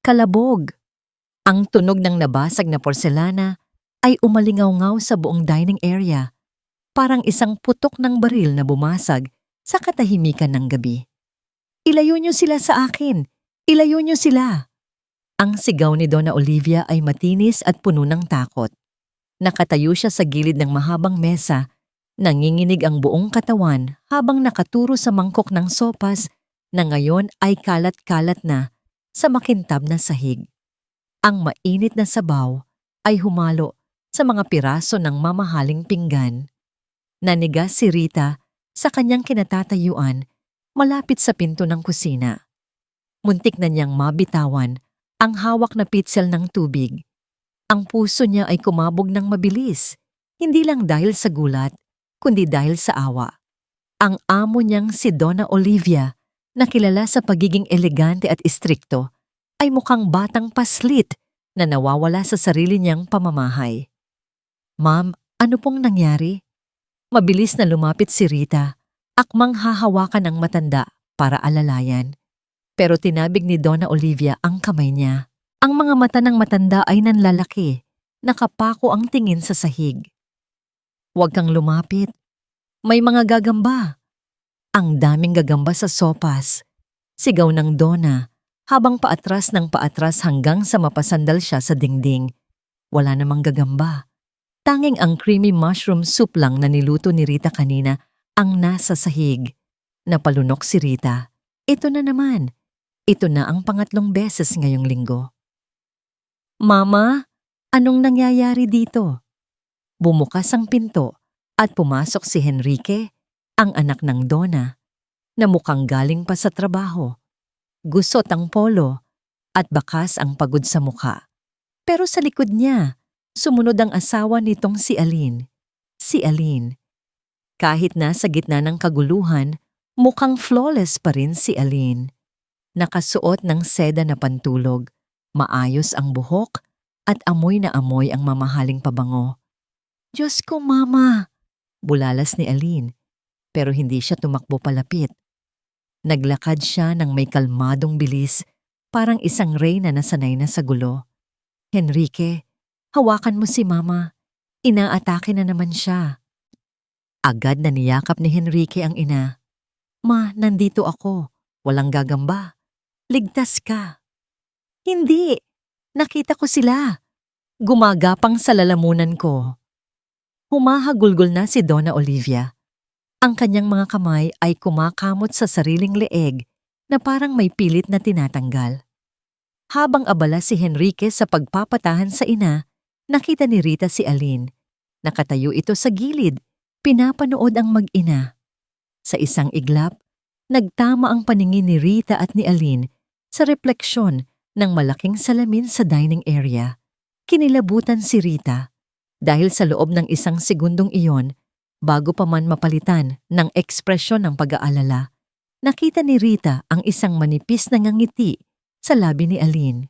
Kalabog. Ang tunog ng nabasag na porselana ay umalingaw-ngaw sa buong dining area, parang isang putok ng baril na bumasag sa katahimikan ng gabi. "Ilayo niyo sila sa akin! Ilayo niyo sila!" Ang sigaw ni Donna Olivia ay matinis at puno ng takot. Nakatayo siya sa gilid ng mahabang mesa, nanginginig ang buong katawan habang nakaturo sa mangkok ng sopas na ngayon ay kalat-kalat na sa makintab na sahig. Ang mainit na sabaw ay humalo sa mga piraso ng mamahaling pinggan. Nanigas si Rita sa kanyang kinatatayuan malapit sa pinto ng kusina. Muntik na niyang mabitawan ang hawak na pitsil ng tubig. Ang puso niya ay kumabog ng mabilis, hindi lang dahil sa gulat, kundi dahil sa awa. Ang amo niyang si Donna Olivia, na kilala sa pagiging elegante at istrikto, ay mukhang batang paslit na nawawala sa sarili niyang pamamahay. "Ma'am, ano pong nangyari?" Mabilis na lumapit si Rita, akmang hahawakan ng matanda para alalayan. Pero tinabig ni Donna Olivia ang kamay niya. Ang mga mata ng matanda ay nanlalaki, nakapako ang tingin sa sahig. "Huwag kang lumapit. May mga gagamba." Ang daming gagamba sa sopas. Sigaw ng Donna habang paatras ng paatras hanggang sa mapasandal siya sa dingding. Wala namang gagamba. Tanging ang creamy mushroom soup lang na niluto ni Rita kanina ang nasa sahig. Napalunok si Rita. Ito na naman. Ito na ang pangatlong beses ngayong linggo. "Mama, anong nangyayari dito?" Bumukas ang pinto at pumasok si Henrique, ang anak ng Donna, na mukhang galing pa sa trabaho. Gusot ang polo at bakas ang pagod sa mukha. Pero sa likod niya, sumunod ang asawa nitong si Aline. Si Aline. Kahit nasa gitna ng kaguluhan, mukhang flawless pa rin si Aline. Nakasuot ng seda na pantulog, maayos ang buhok at amoy na amoy ang mamahaling pabango. "Diyos ko, Mama!" Bulalas ni Aline, pero hindi siya tumakbo palapit. Naglakad siya ng may kalmadong bilis, parang isang reyna na sanay na sa gulo. "Henrique, hawakan mo si Mama. Inaatake na naman siya." Agad na niyakap ni Henrique ang ina. "Ma, nandito ako. Walang gagamba. Ligtas ka." "Hindi. Nakita ko sila. Gumagapang sa lalamunan ko." Humahagulgol na si Donna Olivia. Ang kanyang mga kamay ay kumakamot sa sariling leeg na parang may pilit na tinatanggal. Habang abala si Henrique sa pagpapatahan sa ina, nakita ni Rita si Aline. Nakatayo ito sa gilid, pinapanood ang mag-ina. Sa isang iglap, nagtama ang paningin ni Rita at ni Aline sa refleksyon ng malaking salamin sa dining area. Kinilabutan si Rita dahil sa loob ng isang segundong iyon, bago pa man mapalitan ng ekspresyon ng pag-aalala, nakita ni Rita ang isang manipis na ngiti sa labi ni Aline.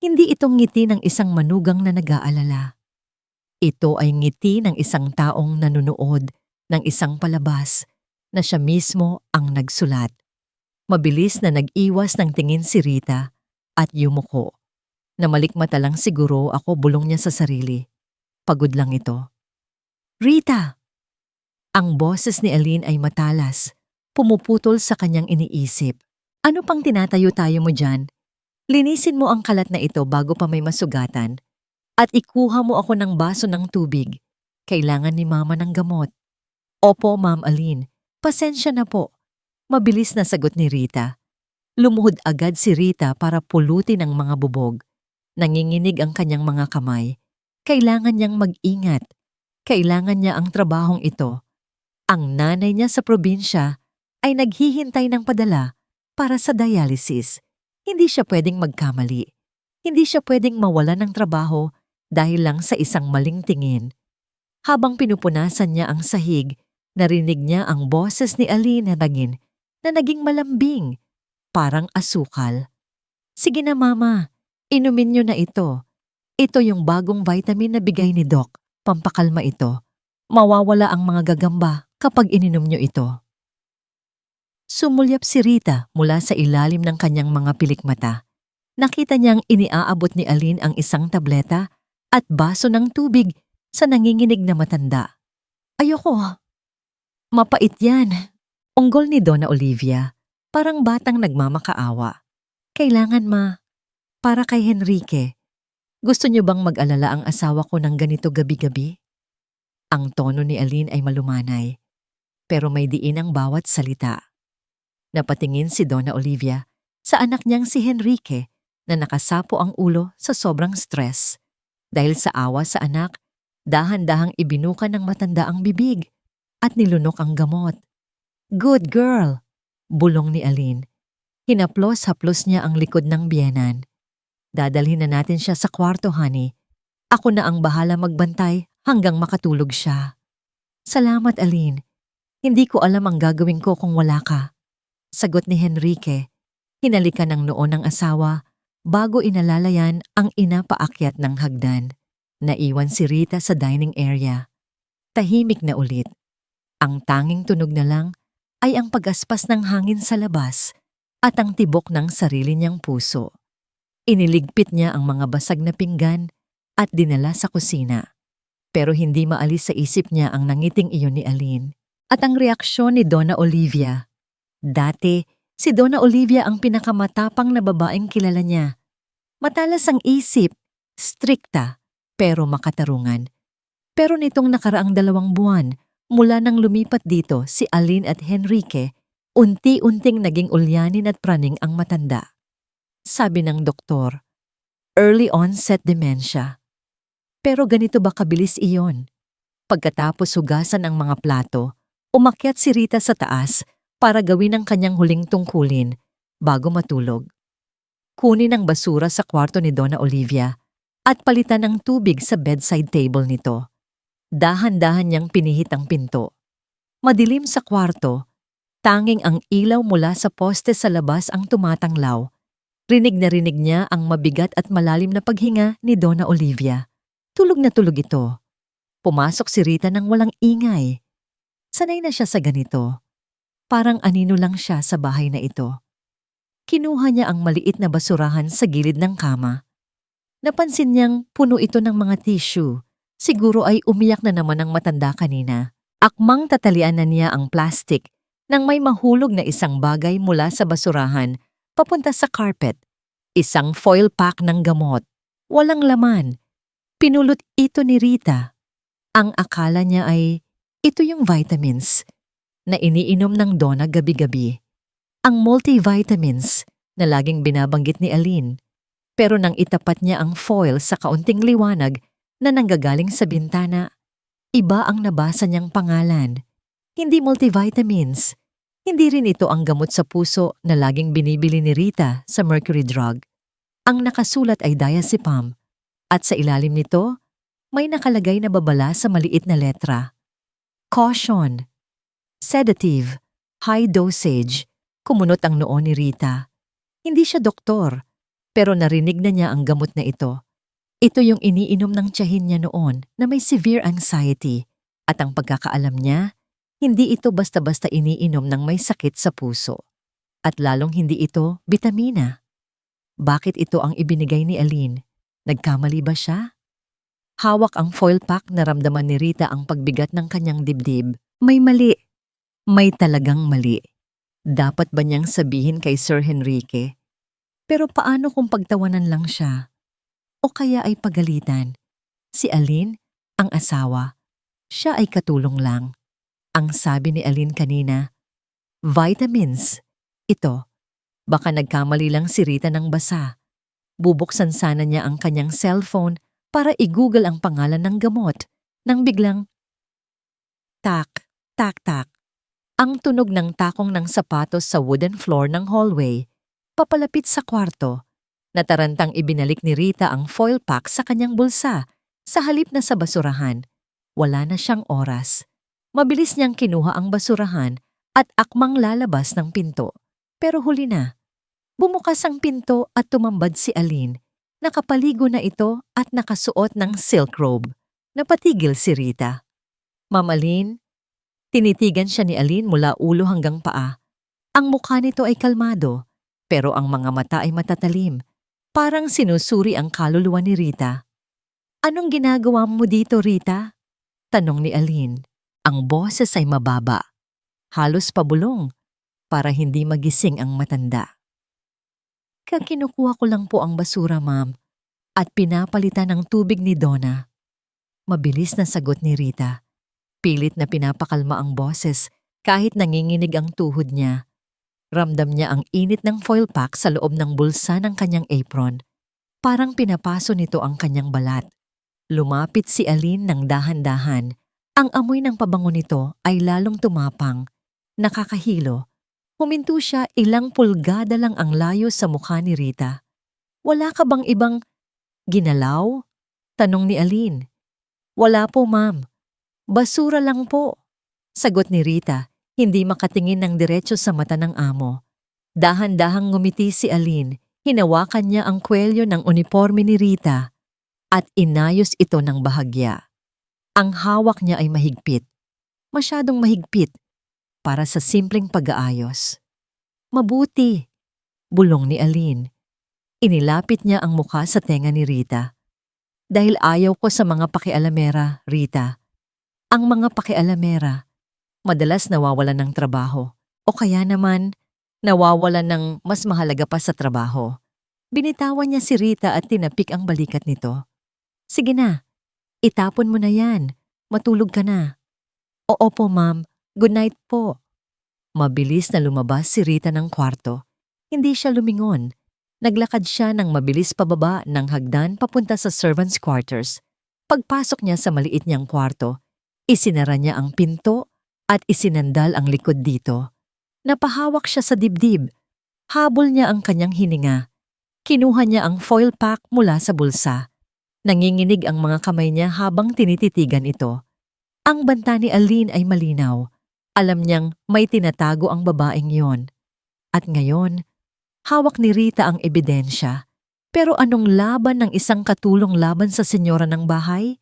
Hindi itong ngiti ng isang manugang na nag-aalala. Ito ay ngiti ng isang taong nanunood ng isang palabas na siya mismo ang nagsulat. Mabilis na nag-iwas ng tingin si Rita at yumuko. Namalikmata lang siguro ako, bulong niya sa sarili. Pagod lang ito. "Rita!" Ang boses ni Aline ay matalas, pumuputol sa kanyang iniisip. "Ano pang tinatayo-tayo mo dyan? Linisin mo ang kalat na ito bago pa may masugatan. At ikuha mo ako ng baso ng tubig. Kailangan ni Mama ng gamot." "Opo, Ma'am Aline. Pasensya na po." Mabilis na sagot ni Rita. Lumuhod agad si Rita para pulutin ang mga bubog. Nanginginig ang kanyang mga kamay. Kailangan niyang mag-ingat. Kailangan niya ang trabahong ito. Ang nanay niya sa probinsya ay naghihintay ng padala para sa dialysis. Hindi siya pwedeng magkamali. Hindi siya pwedeng mawalan ng trabaho dahil lang sa isang maling tingin. Habang pinupunasan niya ang sahig, narinig niya ang boses ni Aline na naging malambing, parang asukal. "Sige na, Mama, inumin niyo na ito. Ito yung bagong vitamin na bigay ni Doc. Pampakalma ito. Mawawala ang mga gagamba kapag ininom niyo ito." Sumulyap si Rita mula sa ilalim ng kanyang mga pilikmata. Nakita niyang iniaabot ni Aline ang isang tableta at baso ng tubig sa nanginginig na matanda. Ayoko. Mapait yan. Unggol ni Donna Olivia, parang batang nagmamakaawa. Kailangan para kay Henrique. Gusto niyo bang mag-alala ang asawa ko ng ganito gabi-gabi? Ang tono ni Aline ay malumanay, pero may diin ang bawat salita. Napatingin si Donna Olivia sa anak niyang si Henrique na nakasapo ang ulo sa sobrang stress. Dahil sa awa sa anak, dahan-dahang ibinuka ng matanda ang bibig at nilunok ang gamot. Good girl, bulong ni Aline. Hinaplos-haplos niya ang likod ng biyenan. Dadalhin na natin siya sa kwarto, honey. Ako na ang bahala magbantay hanggang makatulog siya. Salamat, Aline. Hindi ko alam ang gagawin ko kung wala ka. Sagot ni Henrique. Hinalikan ng noo ng asawa bago inalalayan ang ina paakyat ng hagdan. Naiwan si Rita sa dining area. Tahimik na ulit. Ang tanging tunog na lang ay ang pagaspas ng hangin sa labas at ang tibok ng sarili niyang puso. Iniligpit niya ang mga basag na pinggan at dinala sa kusina. Pero hindi maalis sa isip niya ang nangiting iyon ni Aline at ang reaksyon ni Donna Olivia. Dati, si Donna Olivia ang pinakamatapang na babaeng kilala niya. Matalas ang isip, strikta, pero makatarungan. Pero nitong nakaraang 2 buwan, mula nang lumipat dito si Aline at Henrique, unti-unting naging ulyanin at praning ang matanda. Sabi ng doktor, early onset dementia. Pero ganito ba kabilis iyon? Pagkatapos hugasan ang mga plato, umakyat si Rita sa taas para gawin ang kanyang huling tungkulin bago matulog. Kunin ang basura sa kwarto ni Donna Olivia at palitan ng tubig sa bedside table nito. Dahan-dahan niyang pinihit ang pinto. Madilim sa kwarto, tanging ang ilaw mula sa poste sa labas ang tumatanglaw. Rinig na rinig niya ang mabigat at malalim na paghinga ni Donna Olivia. Tulog na tulog ito. Pumasok si Rita nang walang ingay. Sanay na siya sa ganito. Parang anino lang siya sa bahay na ito. Kinuha niya ang maliit na basurahan sa gilid ng kama. Napansin niyang puno ito ng mga tissue. Siguro ay umiyak na naman ang matanda kanina. Akmang tatalian na niya ang plastic nang may mahulog na isang bagay mula sa basurahan papunta sa carpet. Isang foil pack ng gamot. Walang laman. Pinulot ito ni Rita. Ang akala niya ay ito yung vitamins na iniinom ng Donna gabi-gabi. Ang multivitamins na laging binabanggit ni Aline. Pero nang itapat niya ang foil sa kaunting liwanag na nanggagaling sa bintana, iba ang nabasa niyang pangalan. Hindi multivitamins. Hindi rin ito ang gamot sa puso na laging binibili ni Rita sa Mercury Drug. Ang nakasulat ay diazepam at sa ilalim nito may nakalagay na babala sa maliit na letra. Caution. Sedative. High dosage. Kumunot ang noo ni Rita. Hindi siya doktor, pero narinig na niya ang gamot na ito. Ito yung iniinom ng tiyahin niya noon na may severe anxiety at ang pagkakaalam niya, hindi ito basta-basta iniinom ng may sakit sa puso. At lalong hindi ito bitamina. Bakit ito ang ibinigay ni Aline? Nagkamali ba siya? Hawak ang foil pack, naramdaman ni Rita ang pagbigat ng kanyang dibdib. May mali. May talagang mali. Dapat ba niyang sabihin kay Sir Henrique? Pero paano kung pagtawanan lang siya? O kaya ay pagalitan? Si Aline, ang asawa, siya ay katulong lang. Ang sabi ni Aline kanina, vitamins. Ito, baka nagkamali lang si Rita ng basa. Bubuksan sana niya ang kanyang cellphone para i-google ang pangalan ng gamot nang biglang tak, tak, tak. Ang tunog ng takong ng sapatos sa wooden floor ng hallway, papalapit sa kwarto. Natarantang ibinalik ni Rita ang foil pack sa kanyang bulsa, sa halip na sa basurahan. Wala na siyang oras. Mabilis niyang kinuha ang basurahan at akmang lalabas ng pinto. Pero huli na. Bumukas ang pinto at tumambad si Aline. Nakapaligo na ito at nakasuot ng silk robe. Napatigil si Rita. Ma'am Aline, tinitigan siya ni Aline mula ulo hanggang paa. Ang mukha nito ay kalmado, pero ang mga mata ay matatalim. Parang sinusuri ang kaluluwa ni Rita. Anong ginagawa mo dito, Rita? Tanong ni Aline. Ang boses ay mababa, halos pabulong, para hindi magising ang matanda. Kakinukuha ko lang po ang basura, ma'am, at pinapalitan ng tubig ni Donna. Mabilis na sagot ni Rita. Pilit na pinapakalma ang boses kahit nanginginig ang tuhod niya. Ramdam niya ang init ng foil pack sa loob ng bulsa ng kanyang apron. Parang pinapaso nito ang kanyang balat. Lumapit si Aline ng dahan-dahan. Ang amoy ng pabango nito ay lalong tumapang. Nakakahilo. Huminto siya, ilang pulgada lang ang layo sa mukha ni Rita. Wala ka bang ibang ginalaw? Tanong ni Aline. Wala po, ma'am. Basura lang po. Sagot ni Rita, hindi makatingin ng diretso sa mata ng amo. Dahan-dahang ngumiti si Aline, hinawakan niya ang kwelyo ng uniforme ni Rita at inayos ito ng bahagya. Ang hawak niya ay mahigpit, masyadong mahigpit para sa simpleng pag-aayos. Mabuti, bulong ni Aline. Inilapit niya ang mukha sa tenga ni Rita. Dahil ayaw ko sa mga pakialamera, Rita. Ang mga pakialamera, madalas nawawalan ng trabaho o kaya naman nawawalan ng mas mahalaga pa sa trabaho. Binitawan niya si Rita at tinapik ang balikat nito. Sige na, itapon mo na yan. Matulog ka na. Oo po, ma'am. Good night po. Mabilis na lumabas si Rita ng kwarto. Hindi siya lumingon. Naglakad siya ng mabilis pababa ng hagdan papunta sa servants' quarters. Pagpasok niya sa maliit niyang kwarto, isinara niya ang pinto at isinandal ang likod dito. Napahawak siya sa dibdib. Habol niya ang kanyang hininga. Kinuha niya ang foil pack mula sa bulsa. Nanginginig ang mga kamay niya habang tinititigan ito. Ang banta ni Aline ay malinaw. Alam niyang may tinatago ang babaeng yon. At ngayon, hawak ni Rita ang ebidensya. Pero anong laban ng isang katulong laban sa senyora ng bahay?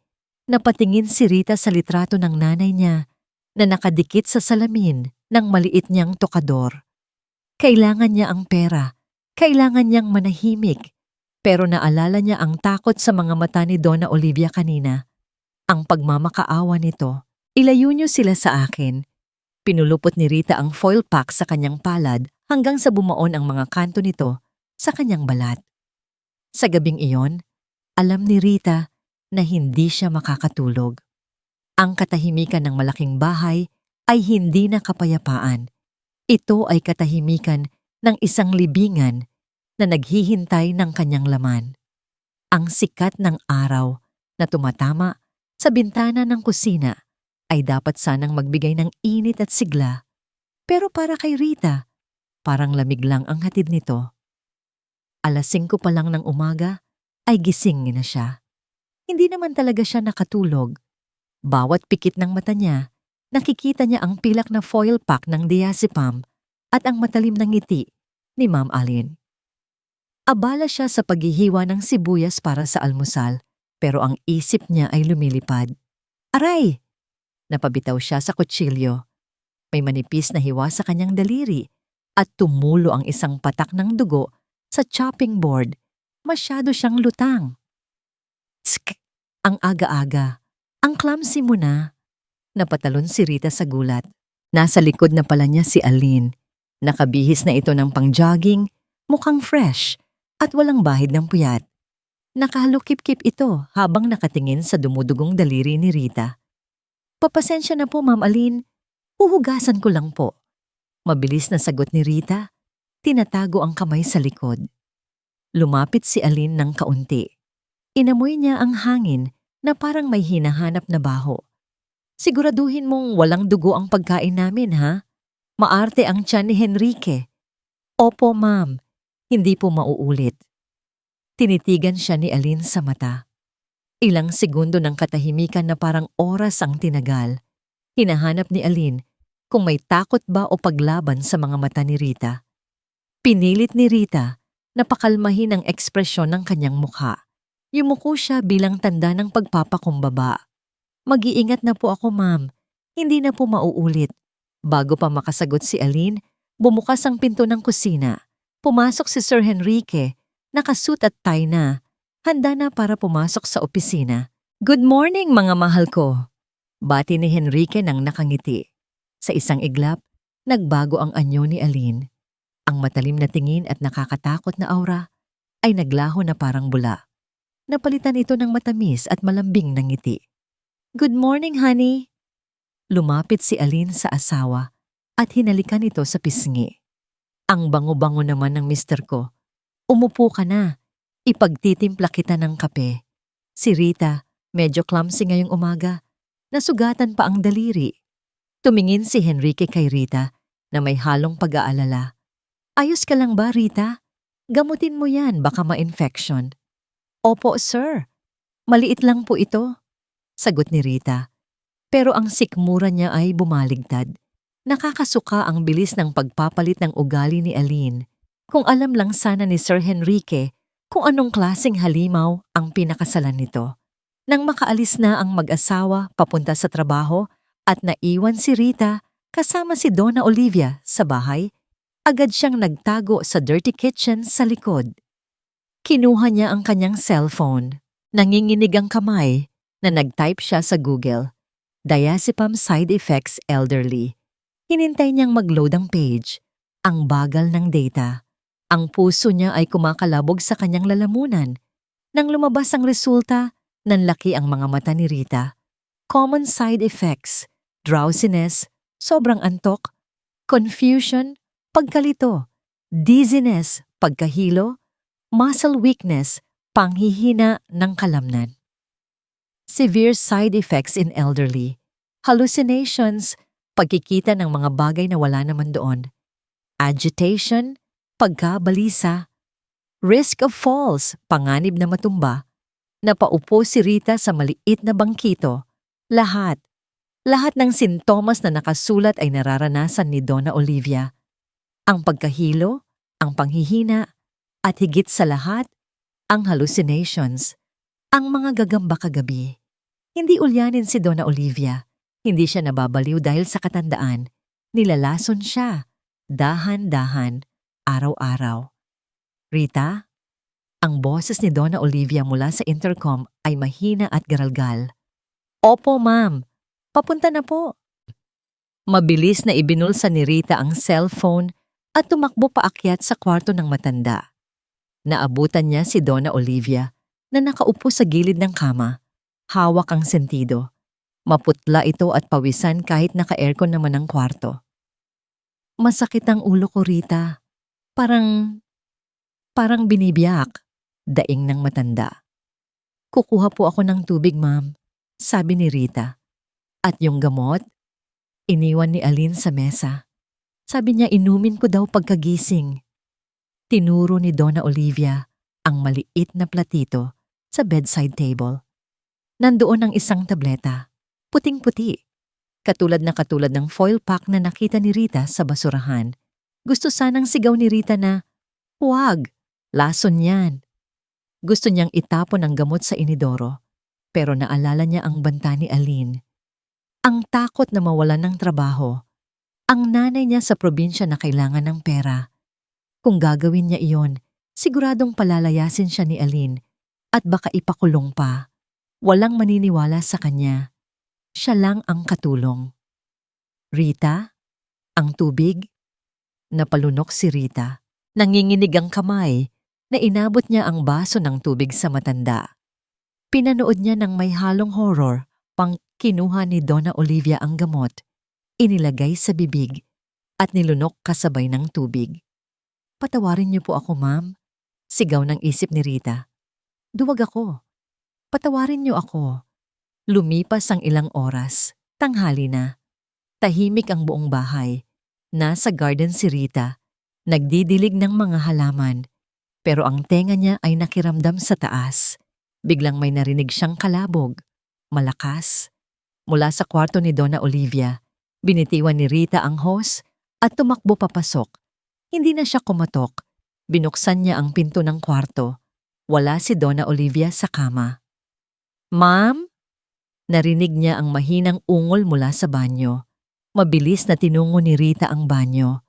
Napatingin si Rita sa litrato ng nanay niya na nakadikit sa salamin ng maliit niyang tokador. Kailangan niya ang pera, kailangan niyang manahimik, pero naalala niya ang takot sa mga mata ni Donna Olivia kanina. Ang pagmamakaawa nito, ilayo niyo sila sa akin. Pinulupot ni Rita ang foil pack sa kanyang palad hanggang sa bumaon ang mga kanto nito sa kanyang balat. Sa gabing iyon, alam ni Rita na hindi siya makakatulog. Ang katahimikan ng malaking bahay ay hindi na kapayapaan. Ito ay katahimikan ng isang libingan na naghihintay ng kanyang laman. Ang sikat ng araw na tumatama sa bintana ng kusina ay dapat sanang magbigay ng init at sigla. Pero para kay Rita, parang lamig lang ang hatid nito. 5:00 pa lang ng umaga ay gising na siya. Hindi naman talaga siya nakatulog. Bawat pikit ng mata niya, nakikita niya ang pilak na foil pack ng diazepam at ang matalim na ngiti ni Ma'am Aline. Abala siya sa paghihiwa ng sibuyas para sa almusal, pero ang isip niya ay lumilipad. Aray! Napabitaw siya sa kutsilyo. May manipis na hiwa sa kanyang daliri at tumulo ang isang patak ng dugo sa chopping board. Masyado siyang lutang. Tsk! Ang aga-aga. Ang clumsy mo na. Napatalon si Rita sa gulat. Nasa likod na pala niya si Aline. Nakabihis na ito ng pang-jogging, mukhang fresh, at walang bahid ng puyat. Nakahalukip-kip ito habang nakatingin sa dumudugong daliri ni Rita. Papasensya na po, Ma'am Aline. Huhugasan ko lang po. Mabilis na sagot ni Rita. Tinatago ang kamay sa likod. Lumapit si Aline ng kaunti. Inamoy niya ang hangin na parang may hinahanap na baho. Siguraduhin mong walang dugo ang pagkain namin, ha? Maarte ang tiyan ni Henrique. Opo, ma'am. Hindi po mauulit. Tinitigan siya ni Aline sa mata. Ilang segundo ng katahimikan na parang oras ang tinagal. Hinahanap ni Aline kung may takot ba o paglaban sa mga mata ni Rita. Pinilit ni Rita na pakalmahin ang ekspresyon ng kanyang mukha. Yumuko siya bilang tanda ng pagpapakumbaba. Mag-iingat na po ako, ma'am. Hindi na po mauulit. Bago pa makasagot si Aline, bumukas ang pinto ng kusina. Pumasok si Sir Henrique Nakasuit at tie na, handa na para pumasok sa opisina. "Good morning mga mahal ko!" Bati ni Henrique nang nakangiti. Sa isang iglap, nagbago ang anyo ni Aline. Ang matalim na tingin at nakakatakot na aura ay naglaho na parang bula. Napalitan ito ng matamis at malambing na ngiti. "Good morning, honey!" Lumapit si Aline sa asawa at hinalikan ito sa pisngi. "Ang bango-bango naman ng mister ko. Umupo ka na. Ipagtitimpla kita ng kape." Si Rita, medyo clumsy ngayong umaga. Nasugatan pa ang daliri. Tumingin si Henrique kay Rita na may halong pag-aalala. "Ayos ka lang ba, Rita? Gamutin mo yan, baka ma-infection." "Opo, sir. Maliit lang po ito," sagot ni Rita. Pero ang sikmura niya ay bumaligtad. Nakakasuka ang bilis ng pagpapalit ng ugali ni Aline. Kung alam lang sana ni Sir Henrique kung anong klaseng halimaw ang pinakasalan nito. Nang makaalis na ang mag-asawa papunta sa trabaho at naiwan si Rita kasama si Donna Olivia sa bahay, agad siyang nagtago sa dirty kitchen sa likod. Kinuha niya ang kanyang cellphone. Nanginginig ang kamay na nag-type siya sa Google. Diazepam side effects elderly. Hinintay niyang mag-load ang page. Ang bagal ng data. Ang puso niya ay kumakalabog sa kanyang lalamunan. Nang lumabas ang resulta, nanlaki ang mga mata ni Rita. Common side effects, drowsiness, sobrang antok, confusion, pagkalito, dizziness, pagkahilo, muscle weakness, panghihina ng kalamnan. Severe side effects in elderly, hallucinations, pagkikita ng mga bagay na wala naman doon, agitation, pagkabalisa, risk of falls, panganib na matumba. Napaupo si Rita sa maliit na bangkito. Lahat ng sintomas na nakasulat ay nararanasan ni Donna Olivia. Ang pagkahilo, ang panghihina, at higit sa lahat, ang hallucinations, ang mga gagamba kagabi. Hindi ulyanin si Donna Olivia. Hindi siya nababaliw dahil sa katandaan. Nilalason siya, dahan-dahan, araw-araw. "Rita?" Ang boses ni Donna Olivia mula sa intercom ay mahina at garalgal. "Opo, ma'am. Papunta na po." Mabilis na ibinulsa ni Rita ang cellphone at tumakbo paakyat sa kwarto ng matanda. Naabutan niya si Donna Olivia na nakaupo sa gilid ng kama. Hawak ang sentido. Maputla ito at pawisan kahit naka-aircon naman ang kwarto. "Masakit ang ulo ko, Rita. Parang binibiyak," daing ng matanda. "Kukuha po ako ng tubig, ma'am," sabi ni Rita. "At yung gamot?" Iniwan ni Aline sa mesa. Sabi niya inumin ko daw pagkagising. Tinuro ni Donna Olivia ang maliit na platito sa bedside table. Nandoon ang isang tableta, puting-puti, katulad ng foil pack na nakita ni Rita sa basurahan. Gusto sanang sigaw ni Rita na, "Huwag, lason yan." Gusto niyang itapon ang gamot sa inidoro, pero naalala niya ang banta ni Aline. Ang takot na mawalan ng trabaho. Ang nanay niya sa probinsya na kailangan ng pera. Kung gagawin niya iyon, siguradong palalayasin siya ni Aline at baka ipakulong pa. Walang maniniwala sa kanya. Siya lang ang katulong. "Rita? Ang tubig?" Napalunok si Rita. Nanginginig ang kamay na inabot niya ang baso ng tubig sa matanda. Pinanood niya ng may halong horror pang kinuha ni Donna Olivia ang gamot, inilagay sa bibig at nilunok kasabay ng tubig. "Patawarin niyo po ako, ma'am," sigaw ng isip ni Rita. "Duwag ako. Patawarin niyo ako." Lumipas ang ilang oras. Tanghali na. Tahimik ang buong bahay. Nasa garden si Rita. Nagdidilig ng mga halaman. Pero ang tenga niya ay nakiramdam sa taas. Biglang may narinig siyang kalabog. Malakas. Mula sa kwarto ni Donna Olivia, binitiwan ni Rita ang hose at tumakbo papasok. Hindi na siya kumatok. Binuksan niya ang pinto ng kwarto. Wala si Donna Olivia sa kama. "Ma'am?" Narinig niya ang mahinang ungol mula sa banyo. Mabilis na tinungo ni Rita ang banyo.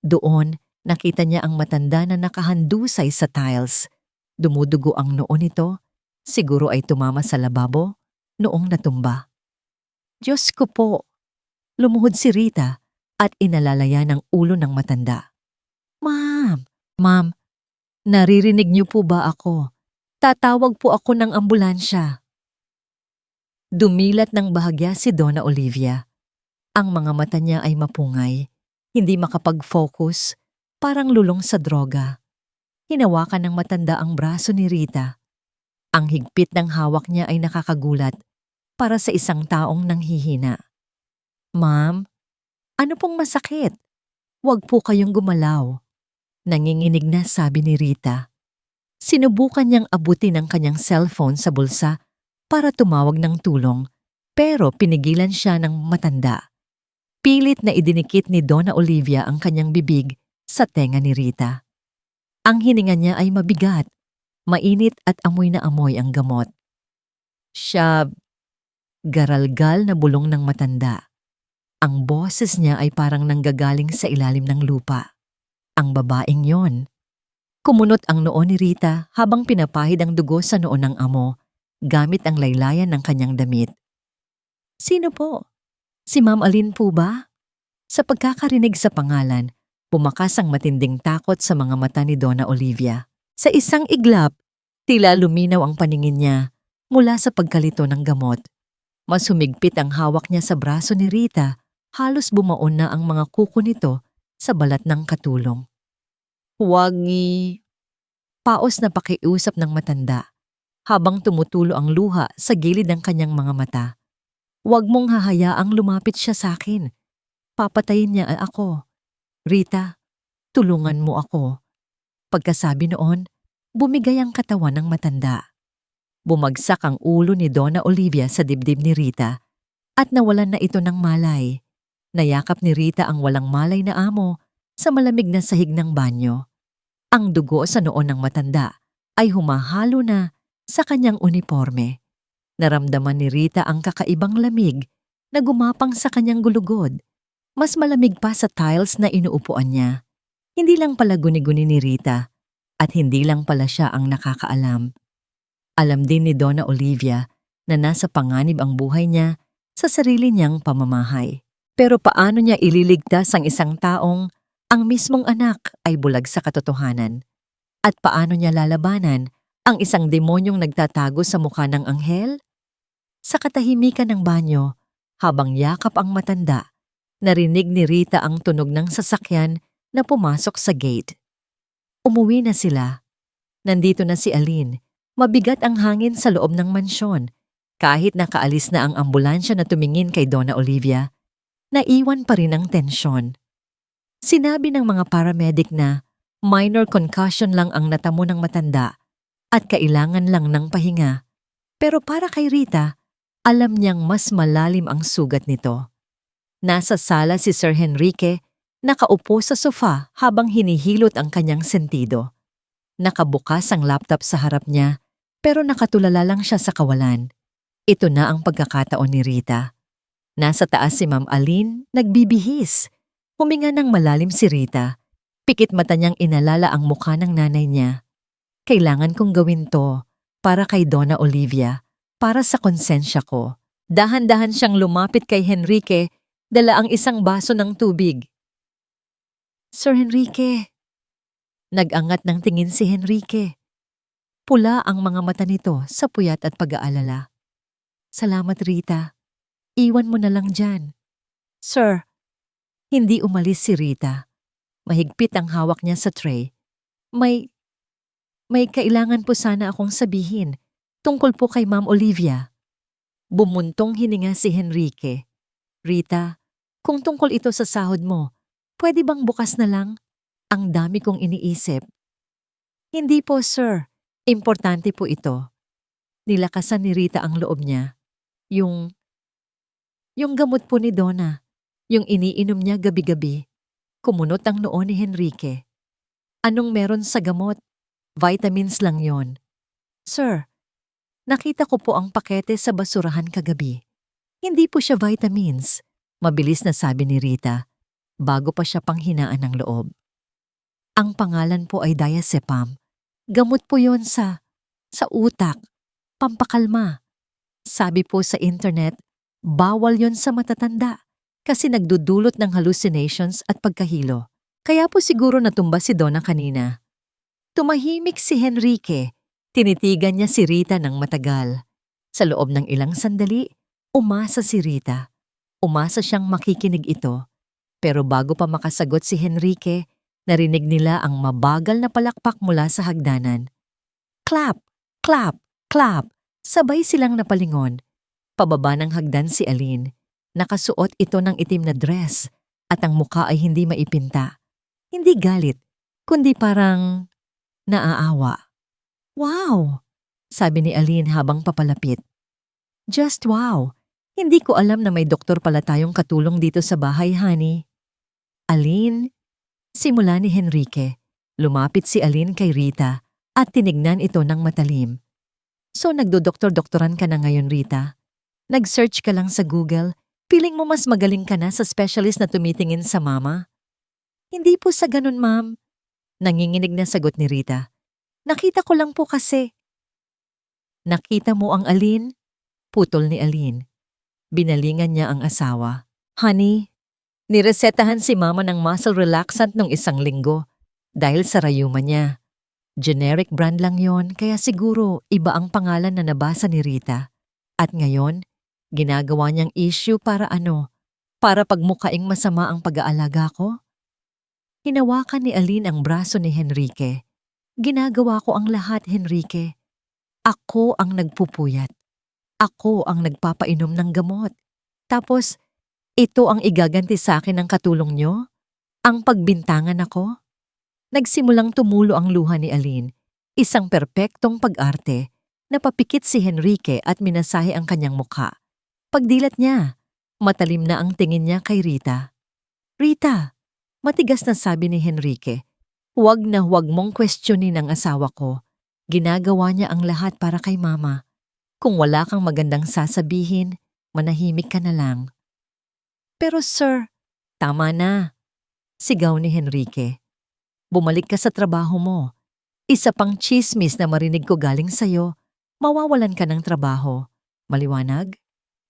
Doon, nakita niya ang matanda na nakahandusay sa tiles. Dumudugo ang noo nito. Siguro ay tumama sa lababo noong natumba. Diyos ko po! Lumuhod si Rita at inalalaya ng ulo ng matanda. Ma'am! Ma'am, naririnig niyo po ba ako? Tatawag po ako ng ambulansya. Dumilat ng bahagya si Donna Olivia. Ang mga mata niya ay mapungay, hindi makapag-focus, parang lulong sa droga. Hinawakan ng matanda ang braso ni Rita. Ang higpit ng hawak niya ay nakakagulat para sa isang taong nanghihina. Ma'am, ano pong masakit? Huwag po kayong gumalaw. Nanginginig na sabi ni Rita. Sinubukan niyang abutin ang kanyang cellphone sa bulsa para tumawag ng tulong, pero pinigilan siya ng matanda. Pilit na idinikit ni Donna Olivia ang kanyang bibig sa tenga ni Rita. Ang hininga niya ay mabigat, mainit at amoy na amoy ang gamot. Siya, garalgal na bulong ng matanda. Ang boses niya ay parang nanggagaling sa ilalim ng lupa. Ang babaeng yon. Kumunot ang noo ni Rita habang pinapahid ang dugo sa noo ng amo gamit ang laylayan ng kanyang damit. Sino po? Si Ma'am Aline po ba? Sa pagkakarinig sa pangalan, bumakas ang matinding takot sa mga mata ni Donna Olivia. Sa isang iglap, tila luminaw ang paningin niya mula sa pagkalito ng gamot. Mas humigpit ang hawak niya sa braso ni Rita, halos bumaon na ang mga kuko nito sa balat ng katulong. Huwag Paos na pakiusap ng matanda habang tumutulo ang luha sa gilid ng kanyang mga mata. Huwag mong hahayaang lumapit siya sa akin. Papatayin niya ako. Rita, tulungan mo ako. Pagkasabi noon, bumigay ang katawan ng matanda. Bumagsak ang ulo ni Donna Olivia sa dibdib ni Rita at nawalan na ito ng malay. Nayakap ni Rita ang walang malay na amo sa malamig na sahig ng banyo. Ang dugo sa noo ng matanda ay humahalo na sa kanyang uniforme. Naramdaman ni Rita ang kakaibang lamig na gumapang sa kanyang gulugod. Mas malamig pa sa tiles na inuupuan niya. Hindi lang pala guni-guni ni Rita at hindi lang pala siya ang nakakaalam. Alam din ni Donna Olivia na nasa panganib ang buhay niya sa sarili niyang pamamahay. Pero paano niya ililigtas ang isang taong ang mismong anak ay bulag sa katotohanan? At paano niya lalabanan ang isang demonyong nagtatago sa mukha ng anghel? Sa katahimikan ng banyo, habang yakap ang matanda, narinig ni Rita ang tunog ng sasakyan na pumasok sa gate. Umuwi na sila. Nandito na si Aline. Mabigat ang hangin sa loob ng mansyon. Kahit nakaalis na ang ambulansya na tumingin kay Donna Olivia, naiwan pa rin ang tensyon. Sinabi ng mga paramedic na minor concussion lang ang natamo ng matanda at kailangan lang ng pahinga. Pero para kay Rita, alam niyang mas malalim ang sugat nito. Nasa sala si Sir Henrique, nakaupo sa sofa habang hinihilot ang kanyang sentido. Nakabukas ang laptop sa harap niya, pero nakatulala lang siya sa kawalan. Ito na ang pagkakataon ni Rita. Nasa taas si Ma'am Aline, nagbibihis. Huminga ng malalim si Rita. Pikit mata niyang inalala ang mukha ng nanay niya. Kailangan kong gawin to para kay Donna Olivia, para sa konsensya ko. Dahan-dahan siyang lumapit kay Henrique, dala ang isang baso ng tubig. Sir Henrique. Nag-angat ng tingin si Henrique. Pula ang mga mata nito sa puyat at pag-aalala. Salamat, Rita. Iwan mo na lang dyan. Sir. Hindi umalis si Rita. Mahigpit ang hawak niya sa tray. May kailangan po sana akong sabihin tungkol po kay Ma'am Olivia. Bumuntong hininga si Henrique. Rita, kung tungkol ito sa sahod mo, pwede bang bukas na lang? Ang dami kong iniisip. Hindi po, sir. Importante po ito. Nilakasan ni Rita ang loob niya. Yung gamot po ni Donna. Yung iniinom niya gabi-gabi. Kumunot ang noo ni Henrique. Anong meron sa gamot? Vitamins lang yon. Sir, nakita ko po ang pakete sa basurahan kagabi. Hindi po siya vitamins. Mabilis na sabi ni Rita, bago pa siya panghinaan ng loob. Ang pangalan po ay diazepam. Gamot po yon sa utak, pampakalma. Sabi po sa internet, bawal yon sa matatanda kasi nagdudulot ng hallucinations at pagkahilo. Kaya po siguro natumba si Donna kanina. Tumahimik si Henrique. Tinitigan niya si Rita ng matagal. Sa loob ng ilang sandali, umasa si Rita. Umasa siyang makikinig ito. Pero bago pa makasagot si Henrique, narinig nila ang mabagal na palakpak mula sa hagdanan. Clap! Clap! Clap! Sabay silang napalingon. Pababa ng hagdan si Aline. Nakasuot ito ng itim na dress at ang muka ay hindi maipinta. Hindi galit, kundi parang naaawa. Wow! Sabi ni Aline habang papalapit. Just wow! Hindi ko alam na may doktor pala tayong katulong dito sa bahay, honey. Aline, simula ni Henrique. Lumapit si Aline kay Rita at tinignan ito ng matalim. So nagdodoktor-doktoran ka na ngayon, Rita? Nag-search ka lang sa Google? Feeling mo mas magaling ka na sa specialist na tumitingin sa mama? Hindi po sa ganun, ma'am. Nanginginig na sagot ni Rita. Nakita ko lang po kasi. Nakita mo ang Aline? Putol ni Aline. Binalingan niya ang asawa. Honey, niresetahan si mama ng muscle relaxant nung 1 linggo dahil sa rayuma niya. Generic brand lang yon kaya siguro iba ang pangalan na nabasa ni Rita. At ngayon, ginagawa niyang issue para ano? Para pagmukaing masama ang pag-aalaga ko? Hinawakan ni Aline ang braso ni Henrique. Ginagawa ko ang lahat, Henrique. Ako ang nagpupuyat. Ako ang nagpapainom ng gamot. Tapos, ito ang igaganti sa akin ng katulong nyo? Ang pagbintangan ako? Nagsimulang tumulo ang luha ni Aline. Isang perpektong pag-arte. Napapikit si Henrique at minasahe ang kanyang mukha. Pagdilat niya, matalim na ang tingin niya kay Rita. Rita, matigas na sabi ni Henrique. Huwag na huwag mong questionin ang asawa ko. Ginagawa niya ang lahat para kay mama. Kung wala kang magandang sasabihin, manahimik ka na lang. Pero sir, tama na. Sigaw ni Henrique. Bumalik ka sa trabaho mo. Isa pang chismis na marinig ko galing sa'yo, mawawalan ka ng trabaho. Maliwanag?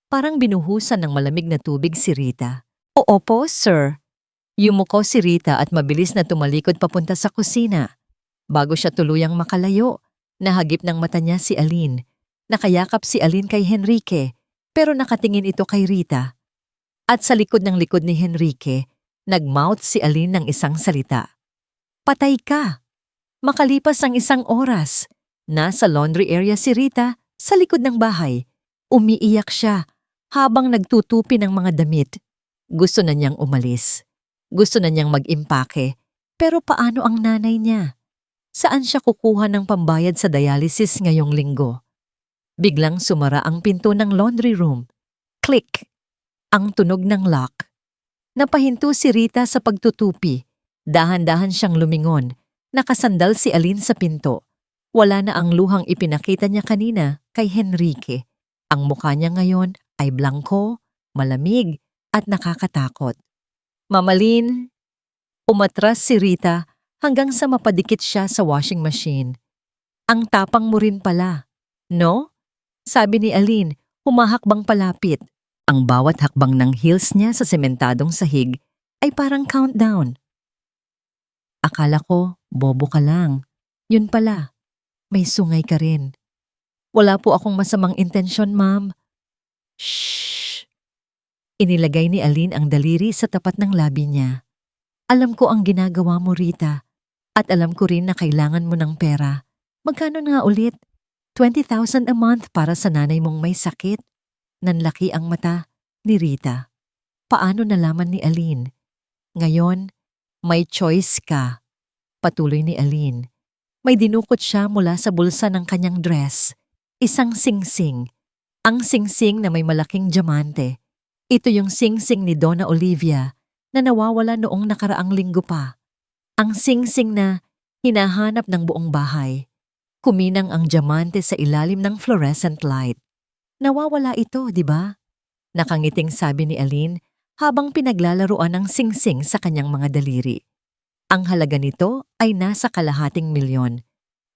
Parang binuhusan ng malamig na tubig si Rita. Oo po, sir. Yumuko si Rita at mabilis na tumalikod papunta sa kusina. Bago siya tuluyang makalayo, nahagip ng mata niya si Aline. Nakayakap si Aline kay Henrique, pero nakatingin ito kay Rita. At sa likod ng likod ni Henrique, nagmouth si Aline ng isang salita. Patay ka! Makalipas ang 1 oras, nasa laundry area si Rita sa likod ng bahay. Umiiyak siya habang nagtutupi ng mga damit. Gusto na niyang umalis. Gusto na niyang mag-impake. Pero paano ang nanay niya? Saan siya kukuha ng pambayad sa dialysis ngayong linggo? Biglang sumara ang pinto ng laundry room. Click! Ang tunog ng lock. Napahinto si Rita sa pagtutupi. Dahan-dahan siyang lumingon. Nakasandal si Aline sa pinto. Wala na ang luhang ipinakita niya kanina kay Henrique. Ang mukha niya ngayon ay blanco, malamig at nakakatakot. Mamalin, umatras si Rita hanggang sa mapadikit siya sa washing machine. Ang tapang mo rin pala, no? Sabi ni Aline, humahakbang palapit. Ang bawat hakbang ng heels niya sa sementadong sahig ay parang countdown. Akala ko, bobo ka lang. Yun pala, may sungay ka rin. Wala po akong masamang intensyon, ma'am. Shhh! Inilagay ni Aline ang daliri sa tapat ng labi niya. Alam ko ang ginagawa mo, Rita. At alam ko rin na kailangan mo ng pera. Magkano nga ulit? 20,000 a month para sa nanay mong may sakit. Nanlaki ang mata ni Rita. Paano nalaman ni Aline? Ngayon, may choice ka. Patuloy ni Aline. May dinukot siya mula sa bulsa ng kanyang dress. Isang singsing. Ang singsing na may malaking diamante. Ito yung singsing ni Donna Olivia na nawawala noong nakaraang linggo pa. Ang singsing na hinahanap ng buong bahay. Kuminang ang diamante sa ilalim ng fluorescent light. Nawawala ito, di ba? Nakangiting sabi ni Aline habang pinaglalaruan ng singsing sa kanyang mga daliri. Ang halaga nito ay nasa 250,000.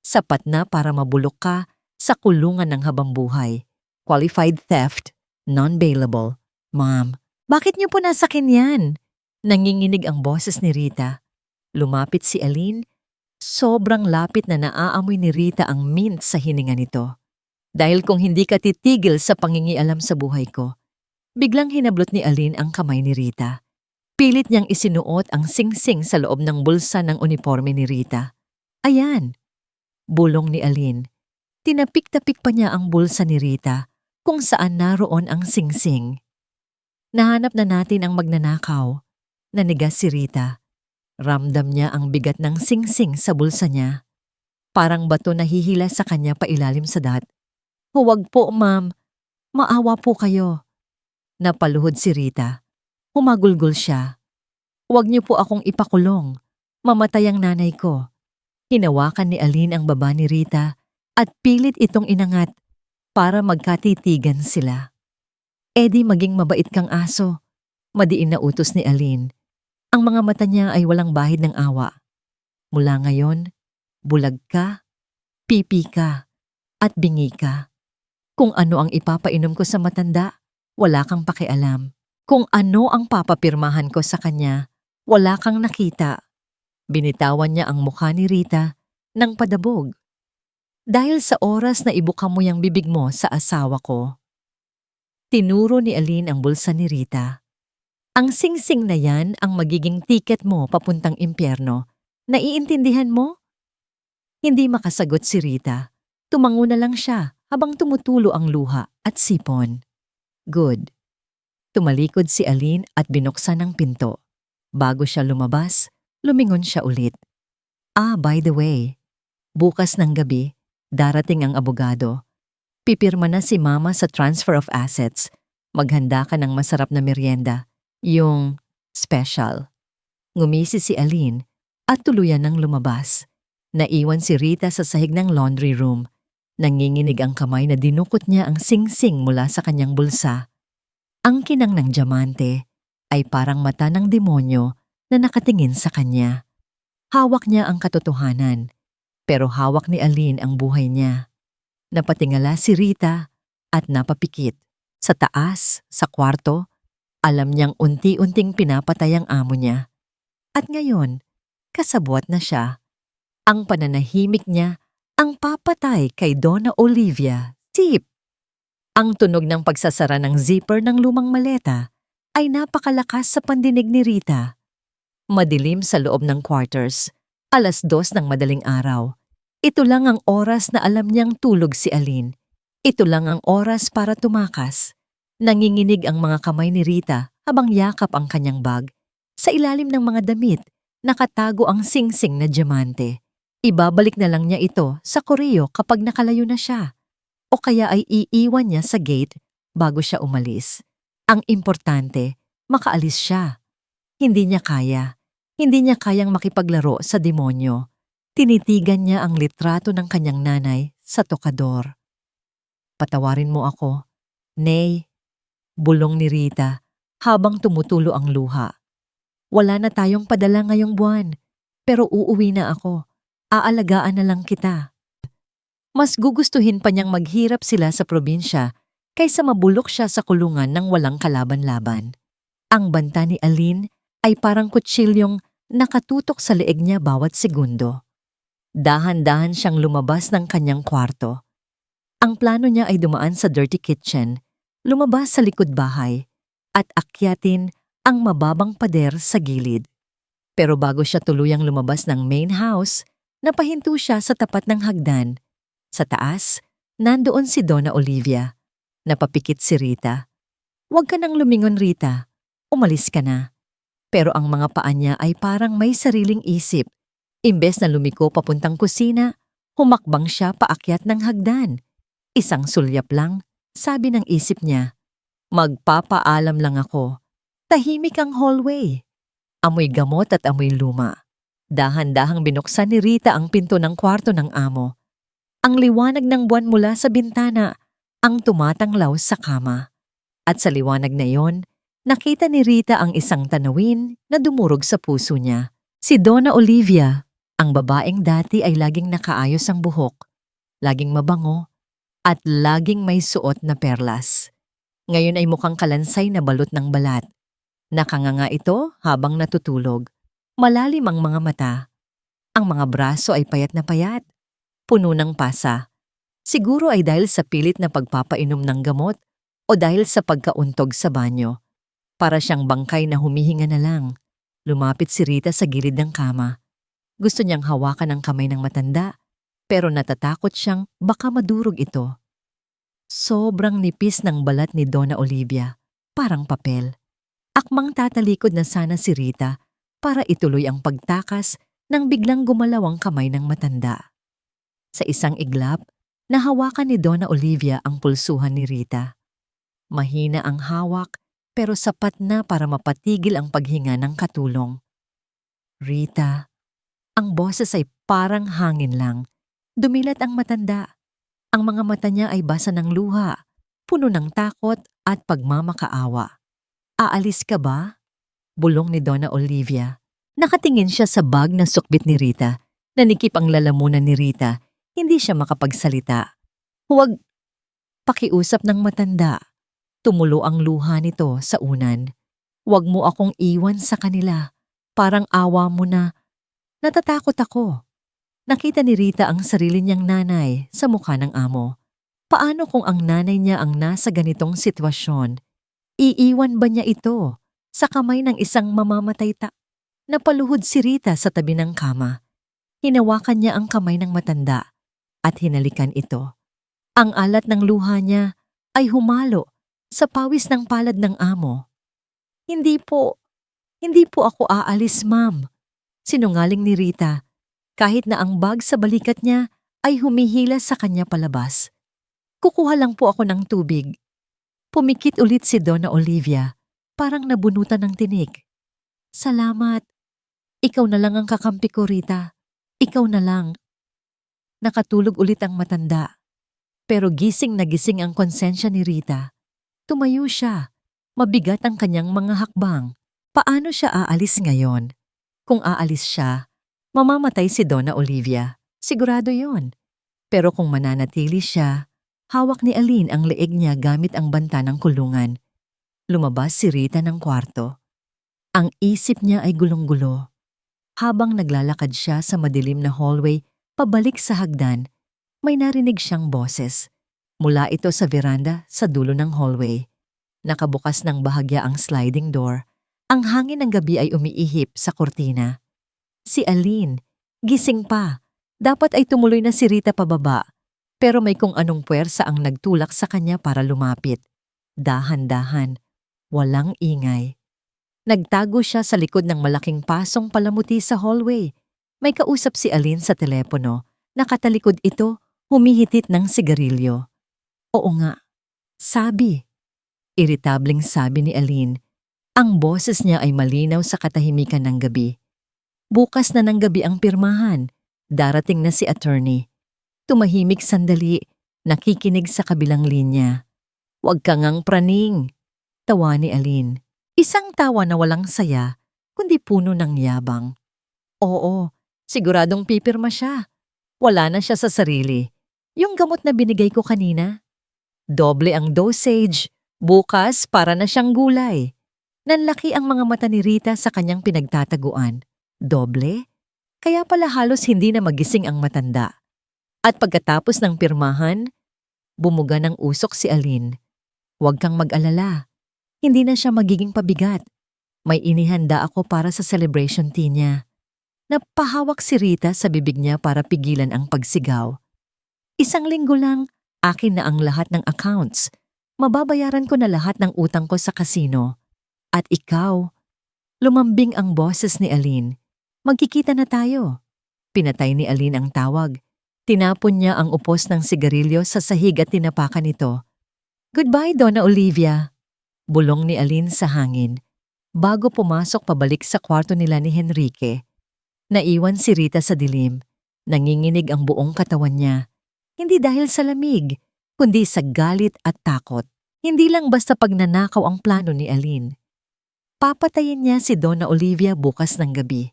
Sapat na para mabulok ka sa kulungan ng habambuhay. Qualified theft, non-bailable. Ma'am, bakit niyo po nasakin yan? Nanginginig ang boses ni Rita. Lumapit si Aline. Sobrang lapit na naaamoy ni Rita ang mint sa hininga nito. Dahil kung hindi ka titigil sa pangingialam sa buhay ko, biglang hinablot ni Aline ang kamay ni Rita. Pilit niyang isinuot ang singsing sa loob ng bulsa ng uniforme ni Rita. Ayan, bulong ni Aline. Tinapik-tapik pa niya ang bulsa ni Rita kung saan naroon ang singsing. Nahanap na natin ang magnanakaw. Nanigas si Rita. Ramdam niya ang bigat ng singsing sa bulsa niya. Parang bato na hihila sa kanya pailalim sa dat. Huwag po, ma'am. Maawa po kayo. Napaluhod si Rita. Humagulgol siya. Huwag niyo po akong ipakulong. Mamatay ang nanay ko. Hinawakan ni Aline ang baba ni Rita at pilit itong inangat para magkatitigan sila. Edi maging mabait kang aso. Madiin na utos ni Aline. Ang mga mata niya ay walang bahid ng awa. Mula ngayon, bulag ka, pipi ka, at bingi ka. Kung ano ang ipapainom ko sa matanda, wala kang pakialam. Kung ano ang papapirmahan ko sa kanya, wala kang nakita. Binitawan niya ang mukha ni Rita ng padabog. Dahil sa oras na ibuka mo yung bibig mo sa asawa ko. Tinuro ni Aline ang bulsa ni Rita. Ang singsing na yan ang magiging tiket mo papuntang impyerno. Naiintindihan mo? Hindi makasagot si Rita. Tumango na lang siya habang tumutulo ang luha at sipon. Good. Tumalikod si Aline at binuksan ang pinto. Bago siya lumabas, lumingon siya ulit. By the way, bukas ng gabi, darating ang abogado. Pipirma na si Mama sa transfer of assets. Maghanda ka ng masarap na merienda. Yung special. Ngumisi si Aline at tuluyan ng lumabas. Naiwan si Rita sa sahig ng laundry room. Nanginginig ang kamay na dinukot niya ang singsing mula sa kanyang bulsa. Ang kinang ng diamante ay parang mata ng demonyo na nakatingin sa kanya. Hawak niya ang katotohanan, pero hawak ni Aline ang buhay niya. Napatingala si Rita at napapikit. Sa taas, sa kwarto, alam niyang unti-unting pinapatay ang amo niya. At ngayon, kasabwat na siya. Ang pananahimik niya ang papatay kay Donna Olivia. Tip! Ang tunog ng pagsasara ng zipper ng lumang maleta ay napakalakas sa pandinig ni Rita. Madilim sa loob ng quarters, 2:00 ng madaling araw. Ito lang ang oras na alam niyang tulog si Aline. Ito lang ang oras para tumakas. Nanginginig ang mga kamay ni Rita habang yakap ang kanyang bag. Sa ilalim ng mga damit, nakatago ang singsing na diamante. Ibabalik na lang niya ito sa Koreo kapag nakalayo na siya. O kaya ay iiwan niya sa gate bago siya umalis. Ang importante, makaalis siya. Hindi niya kaya. Hindi niya kayang makipaglaro sa demonyo. Tinitigan niya ang litrato ng kanyang nanay sa tokador. Patawarin mo ako. Nay, bulong ni Rita habang tumutulo ang luha. Wala na tayong padala ngayong buwan, pero uuwi na ako. Aalagaan na lang kita. Mas gugustuhin pa niyang maghirap sila sa probinsya kaysa mabulok siya sa kulungan ng walang kalaban-laban. Ang banta ni Aline ay parang kutsilyong nakatutok sa leeg niya bawat segundo. Dahan-dahan siyang lumabas ng kanyang kwarto. Ang plano niya ay dumaan sa dirty kitchen, lumabas sa likod bahay, at akyatin ang mababang pader sa gilid. Pero bago siya tuluyang lumabas ng main house, napahinto siya sa tapat ng hagdan. Sa taas, nandoon si Donna Olivia. Napapikit si Rita. Huwag ka nang lumingon, Rita. Umalis ka na. Pero ang mga paa niya ay parang may sariling isip. Imbes na lumiko papuntang kusina, humakbang siya paakyat ng hagdan. Isang sulyap lang, sabi ng isip niya. Magpapaalam lang ako. Tahimik ang hallway. Amoy gamot at amoy luma. Dahan-dahang binuksan ni Rita ang pinto ng kwarto ng amo. Ang liwanag ng buwan mula sa bintana ang tumatanglaw sa kama. At sa liwanag na iyon, nakita ni Rita ang isang tanawin na dumurog sa puso niya. Si Donna Olivia, Ang babaeng dati ay laging nakaayos ang buhok, laging mabango, at laging may suot na perlas. Ngayon ay mukhang kalansay na balot ng balat. Nakanganga ito habang natutulog. Malalim ang mga mata. Ang mga braso ay payat na payat, puno ng pasa. Siguro ay dahil sa pilit na pagpapainom ng gamot o dahil sa pagkauntog sa banyo. Para siyang bangkay na humihinga na lang. Lumapit si Rita sa gilid ng kama. Gusto niyang hawakan ang kamay ng matanda, pero natatakot siyang baka madurog ito. Sobrang nipis ng balat ni Donna Olivia, parang papel. Akmang tatalikod na sana si Rita para ituloy ang pagtakas nang biglang gumalaw ang kamay ng matanda. Sa isang iglap, nahawakan ni Donna Olivia ang pulsuhan ni Rita. Mahina ang hawak pero sapat na para mapatigil ang paghinga ng katulong. Rita, ang boses ay parang hangin lang. Dumilat ang matanda. Ang mga mata niya ay basa ng luha, puno ng takot at pagmamakaawa. Aalis ka ba? Bulong ni Donna Olivia. Nakatingin siya sa bag na sukbit ni Rita. Nanikip ang lalamunan ni Rita. Hindi siya makapagsalita. Huwag. Pakiusap ng matanda. Tumulo ang luha nito sa unan. Huwag mo akong iwan sa kanila. Parang awa mo na. Natatakot ako. Nakita ni Rita ang sarili niyang nanay sa mukha ng amo. Paano kung ang nanay niya ang nasa ganitong sitwasyon? Iiwan ba niya ito sa kamay ng isang mamamatay Napaluhod si Rita sa tabi ng kama. Hinawakan niya ang kamay ng matanda at hinalikan ito. Ang alat ng luha niya ay humalo sa pawis ng palad ng amo. Hindi po ako aalis, ma'am. Sinungaling ni Rita, kahit na ang bag sa balikat niya ay humihila sa kanya palabas. Kukuha lang po ako ng tubig. Pumikit ulit si Donna Olivia, parang nabunutan ng tinik. Salamat. Ikaw na lang ang kakampi ko, Rita. Ikaw na lang. Nakatulog ulit ang matanda. Pero gising na gising ang konsensya ni Rita. Tumayo siya. Mabigat ang kanyang mga hakbang. Paano siya aalis ngayon? Kung aalis siya, mamamatay si Donna Olivia. Sigurado yon. Pero kung mananatili siya, hawak ni Aline ang leeg niya gamit ang banta ng kulungan. Lumabas si Rita ng kwarto. Ang isip niya ay gulong-gulo. Habang naglalakad siya sa madilim na hallway pabalik sa hagdan, may narinig siyang boses. Mula ito sa veranda sa dulo ng hallway. Nakabukas ng bahagya ang sliding door. Ang hangin ng gabi ay umiihip sa kurtina. Si Aline, gising pa. Dapat ay tumuloy na si Rita pababa. Pero may kung anong puwersa ang nagtulak sa kanya para lumapit. Dahan-dahan. Walang ingay. Nagtago siya sa likod ng malaking pasong palamuti sa hallway. May kausap si Aline sa telepono. Nakatalikod ito, humihitit ng sigarilyo. Oo nga. Sabi. Iritabling sabi ni Aline. Ang boses niya ay malinaw sa katahimikan ng gabi. Bukas na ng gabi ang pirmahan. Darating na si attorney. Tumahimik sandali, nakikinig sa kabilang linya. Huwag ka ngang praning. Tawa ni Aline. Isang tawa na walang saya, kundi puno ng yabang. Oo, siguradong pipirma siya. Wala na siya sa sarili. Yung gamot na binigay ko kanina. Doble ang dosage. Bukas para na siyang gulay. Nanlaki ang mga mata ni Rita sa kanyang pinagtataguan. Doble? Kaya pala halos hindi na magising ang matanda. At pagkatapos ng pirmahan, bumuga ng usok si Aline. Huwag kang mag-alala. Hindi na siya magiging pabigat. May inihanda ako para sa celebration tea niya. Napahawak si Rita sa bibig niya para pigilan ang pagsigaw. Isang linggo lang, akin na ang lahat ng accounts. Mababayaran ko na lahat ng utang ko sa kasino. At ikaw, lumambing ang boses ni Aline. Magkikita na tayo. Pinatay ni Aline ang tawag. Tinapon niya ang upos ng sigarilyo sa sahig at tinapakan ito. Goodbye, Donna Olivia. Bulong ni Aline sa hangin. Bago pumasok pabalik sa kwarto nila ni Henrique, naiwan si Rita sa dilim. Nanginginig ang buong katawan niya. Hindi dahil sa lamig, kundi sa galit at takot. Hindi lang basta pagnanakaw ang plano ni Aline. Papatayin niya si Donna Olivia bukas ng gabi.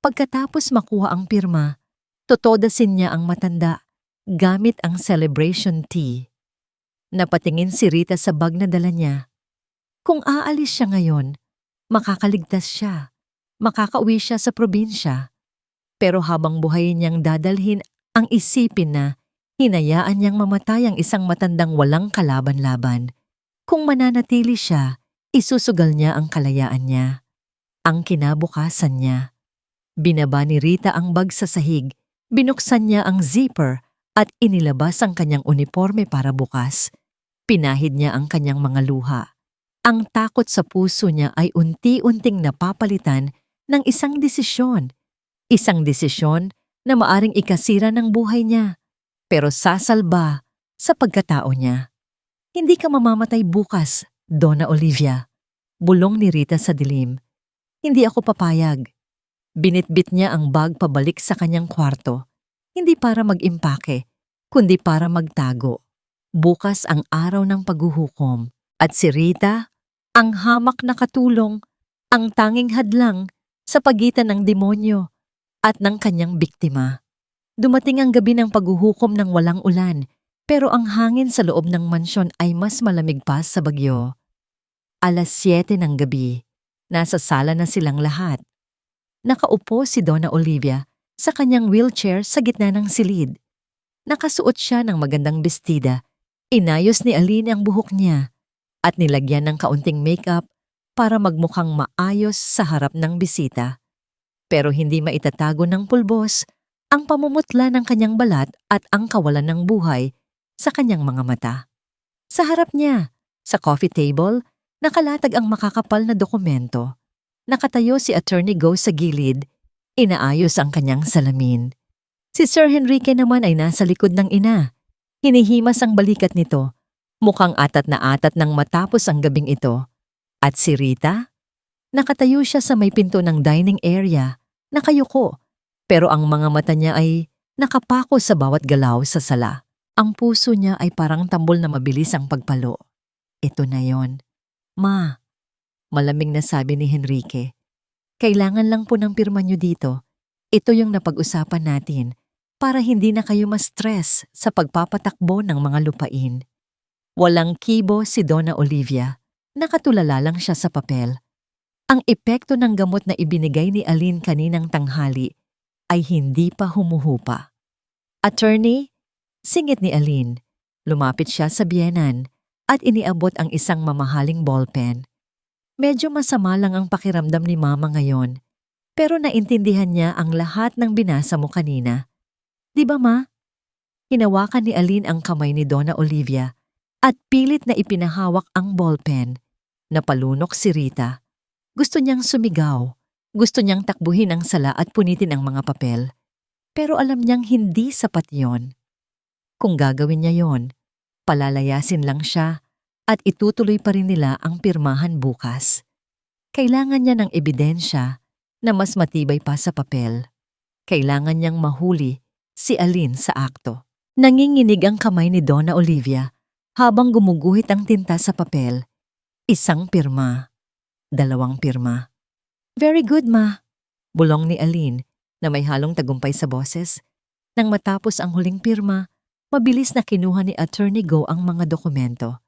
Pagkatapos makuha ang pirma, totodasin niya ang matanda gamit ang celebration tea. Napatingin si Rita sa bag na dala niya. Kung aalis siya ngayon, makakaligtas siya. Makakauwi siya sa probinsya. Pero habang buhay niyang dadalhin ang isipin na hinayaan niyang mamatay ang isang matandang walang kalaban-laban. Kung mananatili siya, isusugal niya ang kalayaan niya. Ang kinabukasan niya. Binaba ni Rita ang bag sa sahig, binuksan niya ang zipper at inilabas ang kanyang uniforme para bukas. Pinahid niya ang kanyang mga luha. Ang takot sa puso niya ay unti-unting napapalitan ng isang desisyon. Isang desisyon na maaring ikasira ng buhay niya, pero sasalba sa pagkatao niya. Hindi ka mamamatay bukas, Donna Olivia. Bulong ni Rita sa dilim. Hindi ako papayag. Binitbit niya ang bag pabalik sa kanyang kwarto. Hindi para mag-impake, kundi para magtago. Bukas ang araw ng paghuhukom. At si Rita, ang hamak na katulong, ang tanging hadlang sa pagitan ng demonyo at ng kanyang biktima. Dumating ang gabi ng paghuhukom ng walang ulan, pero ang hangin sa loob ng mansyon ay mas malamig pa sa bagyo. 7:00 ng gabi, nasa sala na silang lahat. Nakaupo si Donna Olivia sa kanyang wheelchair sa gitna ng silid. Nakasuot siya ng magandang bestida. Inayos ni Aline ang buhok niya at nilagyan ng kaunting makeup para magmukhang maayos sa harap ng bisita. Pero hindi maitatago ng pulbos ang pamumutla ng kanyang balat at ang kawalan ng buhay sa kanyang mga mata. Sa harap niya, sa coffee table, nakalatag ang makakapal na dokumento. Nakatayo si Attorney Go sa gilid, inaayos ang kanyang salamin. Si Sir Henrique naman ay nasa likod ng ina. Hinihimas ang balikat nito, mukhang atat na atat nang matapos ang gabing ito. At si Rita? Nakatayo siya sa may pinto ng dining area, nakayuko, pero ang mga mata niya ay nakapako sa bawat galaw sa sala. Ang puso niya ay parang tambol na mabilis ang pagpalo. Ito na yon. Ma, malamig na sabi ni Henrique. Kailangan lang po ng pirma niyo dito. Ito yung napag-usapan natin para hindi na kayo ma-stress sa pagpapatakbo ng mga lupain. Walang kibo si Donna Olivia. Nakatulala lang siya sa papel. Ang epekto ng gamot na ibinigay ni Aline kaninang tanghali ay hindi pa humuhupa. Attorney, singit ni Aline. Lumapit siya sa biyenan at iniabot ang isang mamahaling ballpen. Medyo masama lang ang pakiramdam ni Mama ngayon, pero naintindihan niya ang lahat ng binasa mo kanina. Di ba, Ma? Hinawakan ni Aline ang kamay ni Donna Olivia at pilit na ipinahawak ang ballpen. Napalunok si Rita. Gusto niyang sumigaw. Gusto niyang takbuhin ang sala at punitin ang mga papel. Pero alam niyang hindi sapat yon. Kung gagawin niya yon, palalayasin lang siya at itutuloy pa rin nila ang pirmahan bukas. Kailangan niya ng ebidensya na mas matibay pa sa papel. Kailangan niyang mahuli si Aline sa akto. Nanginginig ang kamay ni Donna Olivia habang gumuguhit ang tinta sa papel. 1 pirma, 2 pirma. Very good, Ma. Bulong ni Aline na may halong tagumpay sa boses. Nang matapos ang huling pirma, mabilis na kinuha ni Attorney Go ang mga dokumento.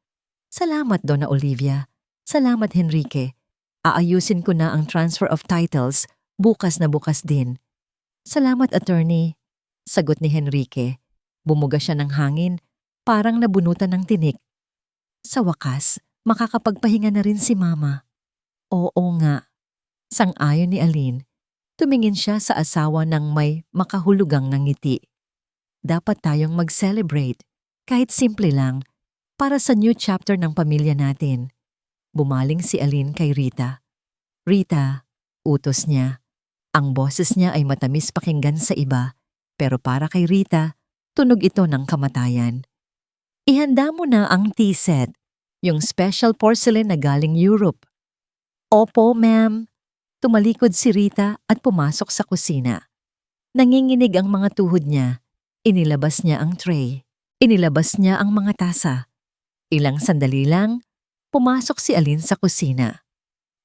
Salamat, Donna Olivia. Salamat, Henrique. Aayusin ko na ang transfer of titles bukas na bukas din. Salamat, Attorney. Sagot ni Henrique. Bumuga siya ng hangin, parang nabunutan ng tinik. Sa wakas, makakapagpahinga na rin si Mama. Oo nga. Sang-ayon ni Aline. Tumingin siya sa asawa ng may makahulugang ng ngiti. Dapat tayong mag-celebrate, kahit simple lang, para sa new chapter ng pamilya natin. Bumaling si Aline kay Rita. Rita, utos niya. Ang boses niya ay matamis pakinggan sa iba, pero para kay Rita, tunog ito ng kamatayan. Ihanda mo na ang tea set, yung special porcelain na galing Europe. Opo, ma'am. Tumalikod si Rita at pumasok sa kusina. Nanginginig ang mga tuhod niya. Inilabas niya ang tray. Inilabas niya ang mga tasa. Ilang sandali lang, pumasok si Aline sa kusina.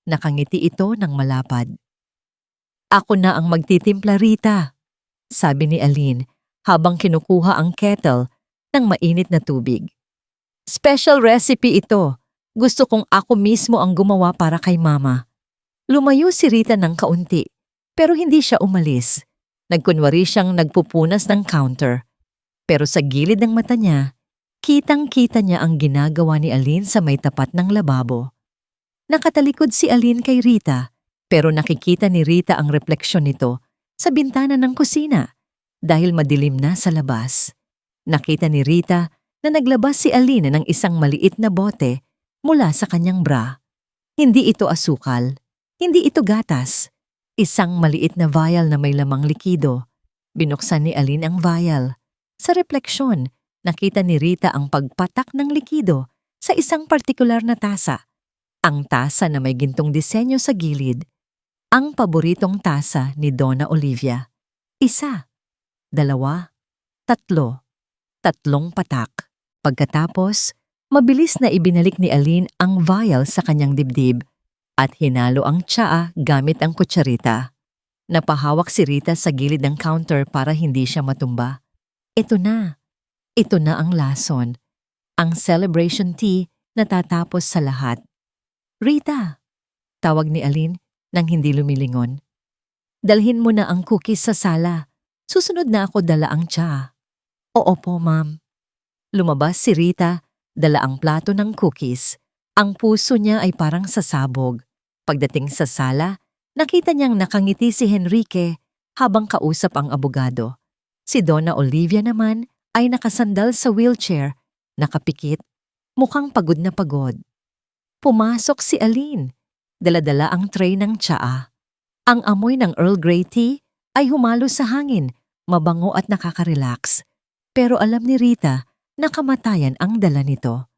Nakangiti ito ng malapad. Ako na ang magtitimpla, Rita, sabi ni Aline habang kinukuha ang kettle ng mainit na tubig. Special recipe ito. Gusto kong ako mismo ang gumawa para kay Mama. Lumayo si Rita ng kaunti, pero hindi siya umalis. Nagkunwari siyang nagpupunas ng counter. Pero sa gilid ng mata niya, kitang-kita niya ang ginagawa ni Aline sa may tapat ng lababo. Nakatalikod si Aline kay Rita, pero nakikita ni Rita ang refleksyon nito sa bintana ng kusina dahil madilim na sa labas. Nakita ni Rita na naglabas si Aline ng isang maliit na bote mula sa kanyang bra. Hindi ito asukal, hindi ito gatas. Isang maliit na vial na may lamang likido. Binuksan ni Aline ang vial. Sa refleksyon, nakita ni Rita ang pagpatak ng likido sa isang partikular na tasa. Ang tasa na may gintong disenyo sa gilid. Ang paboritong tasa ni Donna Olivia. 1, 2, 3, 3 patak. Pagkatapos, mabilis na ibinalik ni Aline ang vial sa kanyang dibdib at hinalo ang tsaa gamit ang kutsarita. Napahawak si Rita sa gilid ng counter para hindi siya matumba. Ito na ang lason. Ang celebration tea na tatapos sa lahat. Rita, tawag ni Aline nang hindi lumilingon. Dalhin mo na ang cookies sa sala. Susunod na ako dala ang tsaa. Oo po, ma'am. Lumabas si Rita, dala ang plato ng cookies. Ang puso niya ay parang sasabog. Pagdating sa sala, nakita niyang nakangiti si Henrique habang kausap ang abogado. Si Donna Olivia naman ay nakasandal sa wheelchair, nakapikit, mukhang pagod na pagod. Pumasok si Aline. Dala-dala ang tray ng tsaa. Ang amoy ng Earl Grey tea ay humalo sa hangin, mabango at nakaka-relax. Pero alam ni Rita na kamatayan ang dala nito.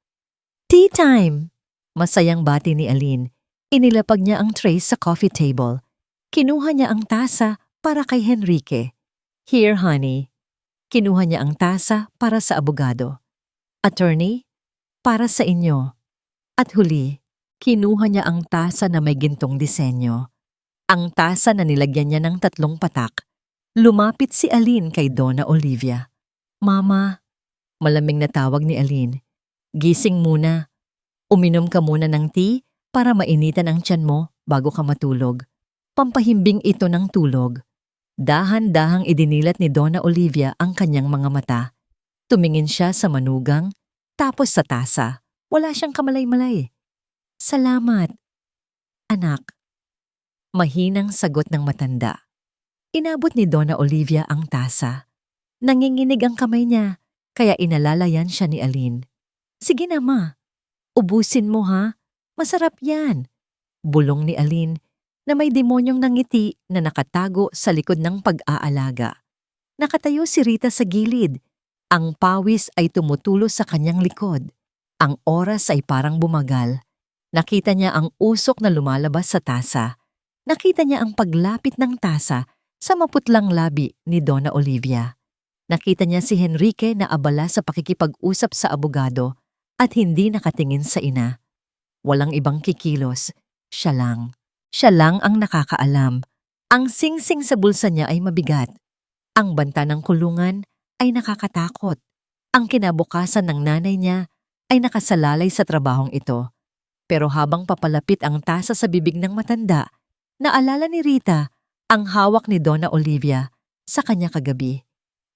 Tea time! Masayang bati ni Aline. Inilapag niya ang tray sa coffee table. Kinuha niya ang tasa para kay Henrique. Here, honey. Kinuha niya ang tasa para sa abogado. Attorney, para sa inyo. At huli, kinuha niya ang tasa na may gintong disenyo. Ang tasa na nilagyan niya ng 3 patak. Lumapit si Aline kay Donna Olivia. Mama, malamig na tawag ni Aline. Gising muna. Uminom ka muna ng tea para mainitan ang tiyan mo bago ka matulog. Pampahimbing ito ng tulog. Dahan-dahang idinilat ni Donna Olivia ang kanyang mga mata. Tumingin siya sa manugang, tapos sa tasa. Wala siyang kamalay-malay. Salamat, anak. Mahinang sagot ng matanda. Inabot ni Donna Olivia ang tasa. Nanginginig ang kamay niya, kaya inalalayan siya ni Aline. Sige na, ma. Ubusin mo, ha? Masarap yan. Bulong ni Aline na may demonyong nangiti na nakatago sa likod ng pag-aalaga. Nakatayo si Rita sa gilid. Ang pawis ay tumutulo sa kanyang likod. Ang oras ay parang bumagal. Nakita niya ang usok na lumalabas sa tasa. Nakita niya ang paglapit ng tasa sa maputlang labi ni Donna Olivia. Nakita niya si Henrique na abala sa pakikipag-usap sa abogado at hindi nakatingin sa ina. Walang ibang kikilos. Siya lang. Siya lang ang nakakaalam. Ang singsing sa bulsa niya ay mabigat. Ang banta ng kulungan ay nakakatakot. Ang kinabukasan ng nanay niya ay nakasalalay sa trabahong ito. Pero habang papalapit ang tasa sa bibig ng matanda, naalala ni Rita ang hawak ni Donna Olivia sa kanya kagabi.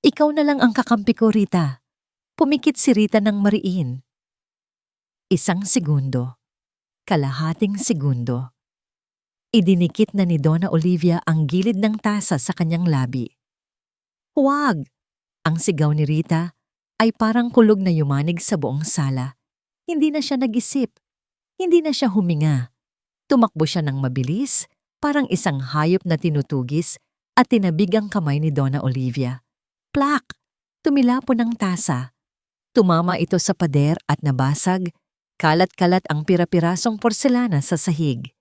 Ikaw na lang ang kakampi ko, Rita. Pumikit si Rita ng mariin. 1 segundo. Kalahating segundo. Idinikit na ni Donna Olivia ang gilid ng tasa sa kanyang labi. Huwag! Ang sigaw ni Rita ay parang kulog na yumanig sa buong sala. Hindi na siya nag-isip. Hindi na siya huminga. Tumakbo siya ng mabilis, parang isang hayop na tinutugis at tinabig ang kamay ni Donna Olivia. Plak! Tumilapon ang tasa. Tumama ito sa pader at nabasag. Kalat-kalat ang pira-pirasong porselana sa sahig.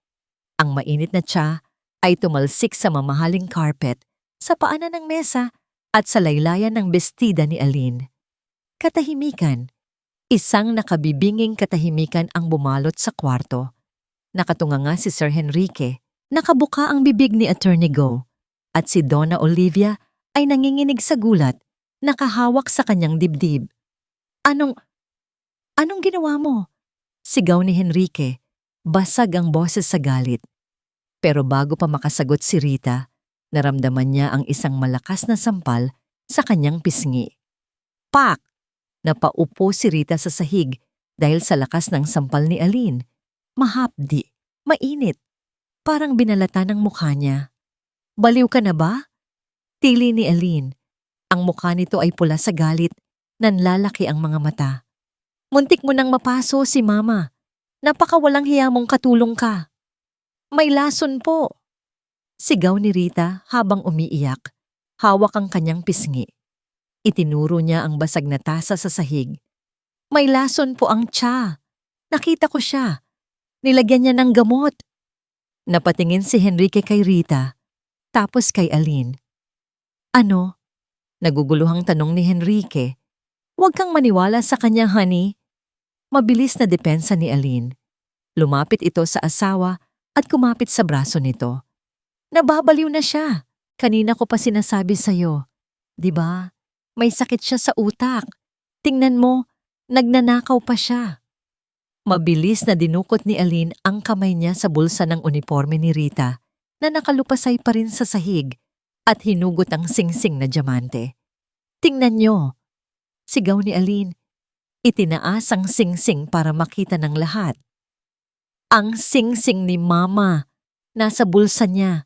Ang mainit na tsa ay tumalsik sa mamahaling carpet, sa paanan ng mesa at sa laylayan ng bestida ni Aline. Katahimikan. Isang nakabibinging katahimikan ang bumalot sa kwarto. Nakatunga nga si Sir Henrique. Nakabuka ang bibig ni Attorney Go at si Donna Olivia ay nanginginig sa gulat, nakahawak sa kanyang dibdib. Anong ginawa mo? Sigaw ni Henrique, basag ang boses sa galit. Pero bago pa makasagot si Rita, naramdaman niya ang isang malakas na sampal sa kanyang pisngi. Pak! Napaupo si Rita sa sahig dahil sa lakas ng sampal ni Aline. Mahapdi, mainit, parang binalata ng mukha niya. Baliw ka na ba? Tili ni Aline. Ang mukha nito ay pula sa galit, nanlalaki ang mga mata. Muntik mo nang mapaso si Mama. Napakawalang hiya mong katulong ka. May lason po. Sigaw ni Rita habang umiiyak. Hawak ang kanyang pisngi. Itinuro niya ang basag na tasa sa sahig. May lason po ang tsa. Nakita ko siya. Nilagyan niya ng gamot. Napatingin si Henrique kay Rita, tapos kay Aline. Ano? Naguguluhang tanong ni Henrique. Huwag kang maniwala sa kanya, honey. Mabilis na depensa ni Aline. Lumapit ito sa asawa at kumapit sa braso nito. Nababaliw na siya. Kanina ko pa sinasabi sa'yo. Diba? May sakit siya sa utak. Tingnan mo, nagnanakaw pa siya. Mabilis na dinukot ni Aline ang kamay niya sa bulsa ng uniforme ni Rita na nakalupasay pa rin sa sahig at hinugot ang singsing na diamante. Tingnan niyo. Sigaw ni Aline. Itinaas ang singsing para makita ng lahat. Ang singsing ni Mama. Nasa bulsa niya.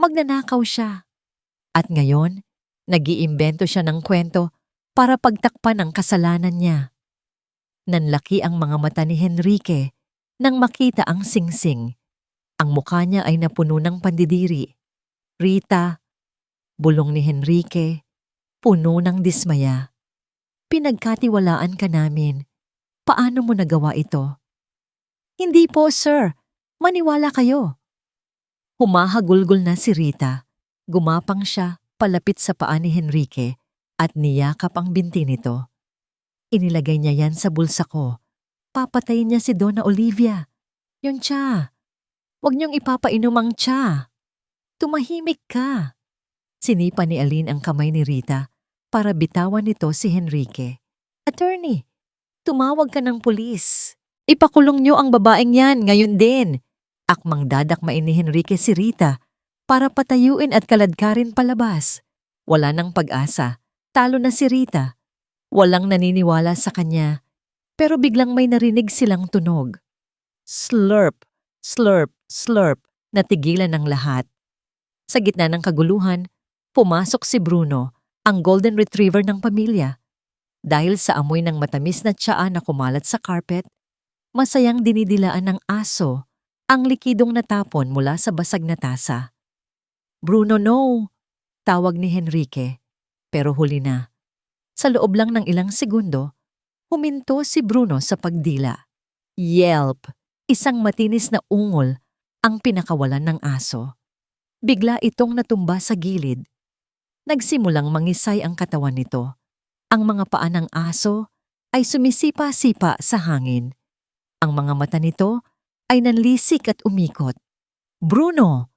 Magnanakaw siya. At ngayon, nag-iimbento siya ng kwento para pagtakpan ang kasalanan niya. Nanlaki ang mga mata ni Henrique nang makita ang singsing. Ang mukha niya ay napuno ng pandidiri. Rita, bulong ni Henrique, puno ng dismaya. Pinagkatiwalaan ka namin. Paano mo nagawa ito? Hindi po, sir. Maniwala kayo. Humahagulgol na si Rita. Gumapang siya palapit sa paa ni Henrique at niyakap ang binti nito. Inilagay niya yan sa bulsa ko. Papatayin niya si Donna Olivia. Yung tsa. Huwag niyong ipapainom ang tsa. Tumahimik ka. Sinipa ni Aline ang kamay ni Rita para bitawan nito si Henrique. Attorney, tumawag ka ng pulis. Ipakulong niyo ang babaeng yan ngayon din. Akmang dadakmain ni Henrique si Rita para patayuin at kaladkarin palabas. Wala nang pag-asa. Talo na si Rita. Walang naniniwala sa kanya. Pero biglang may narinig silang tunog. Slurp, slurp, slurp. Natigilan ng lahat. Sa gitna ng kaguluhan, pumasok si Bruno, ang golden retriever ng pamilya. Dahil sa amoy ng matamis na tsaa na kumalat sa carpet, masayang dinidilaan ng aso ang likidong natapon mula sa basag na tasa. Bruno, no! Tawag ni Henrique, pero huli na. Sa loob lang ng ilang segundo, huminto si Bruno sa pagdila. Yelp! Isang matinis na ungol ang pinakawalan ng aso. Bigla itong natumba sa gilid. Nagsimulang mangisay ang katawan nito. Ang mga paa ng aso ay sumisipa-sipa sa hangin. Ang mga mata nito ay nanlisik at umikot. Bruno!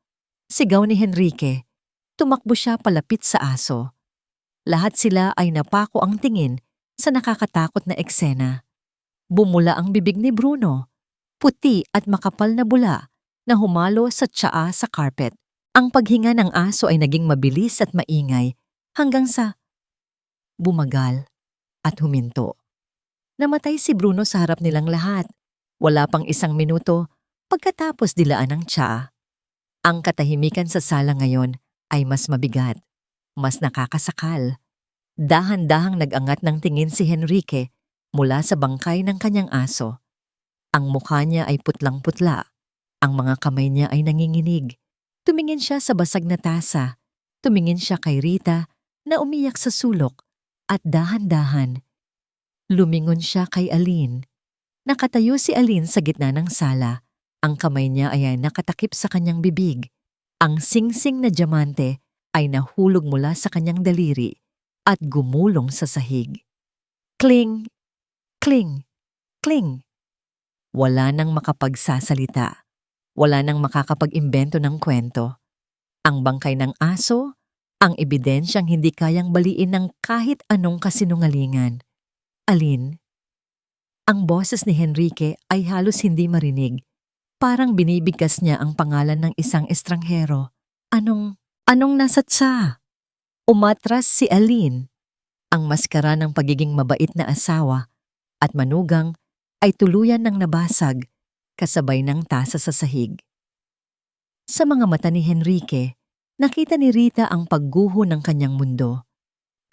Sigaw ni Henrique. Tumakbo siya palapit sa aso. Lahat sila ay napako ang tingin sa nakakatakot na eksena. Bumula ang bibig ni Bruno. Puti at makapal na bula na humalo sa tsaa sa carpet. Ang paghinga ng aso ay naging mabilis at maingay hanggang sa bumagal at huminto. Namatay si Bruno sa harap nilang lahat. Wala pang isang minuto pagkatapos dilaan ng tsaa. Ang katahimikan sa sala ngayon ay mas mabigat, mas nakakasakal. Dahan-dahang nag-angat ng tingin si Henrique mula sa bangkay ng kanyang aso. Ang mukha niya ay putlang-putla. Ang mga kamay niya ay nanginginig. Tumingin siya sa basag na tasa. Tumingin siya kay Rita na umiyak sa sulok at dahan-dahan. Lumingon siya kay Aline. Nakatayo si Aline sa gitna ng sala. Ang kamay niya ay nakatakip sa kanyang bibig. Ang singsing na diamante ay nahulog mula sa kanyang daliri at gumulong sa sahig. Kling! Kling! Kling! Wala nang makapagsasalita. Wala nang makakapag-imbento ng kwento. Ang bangkay ng aso, ang ebidensyang hindi kayang baliin ng kahit anong kasinungalingan. Alin? Ang boses ni Henrique ay halos hindi marinig. Parang binibigkas niya ang pangalan ng isang estranghero. Anong nasatsa? Umatras si Aline. Ang maskara ng pagiging mabait na asawa at manugang ay tuluyan ng nabasag kasabay ng tasa sa sahig. Sa mga mata ni Henrique, nakita ni Rita ang pagguho ng kanyang mundo.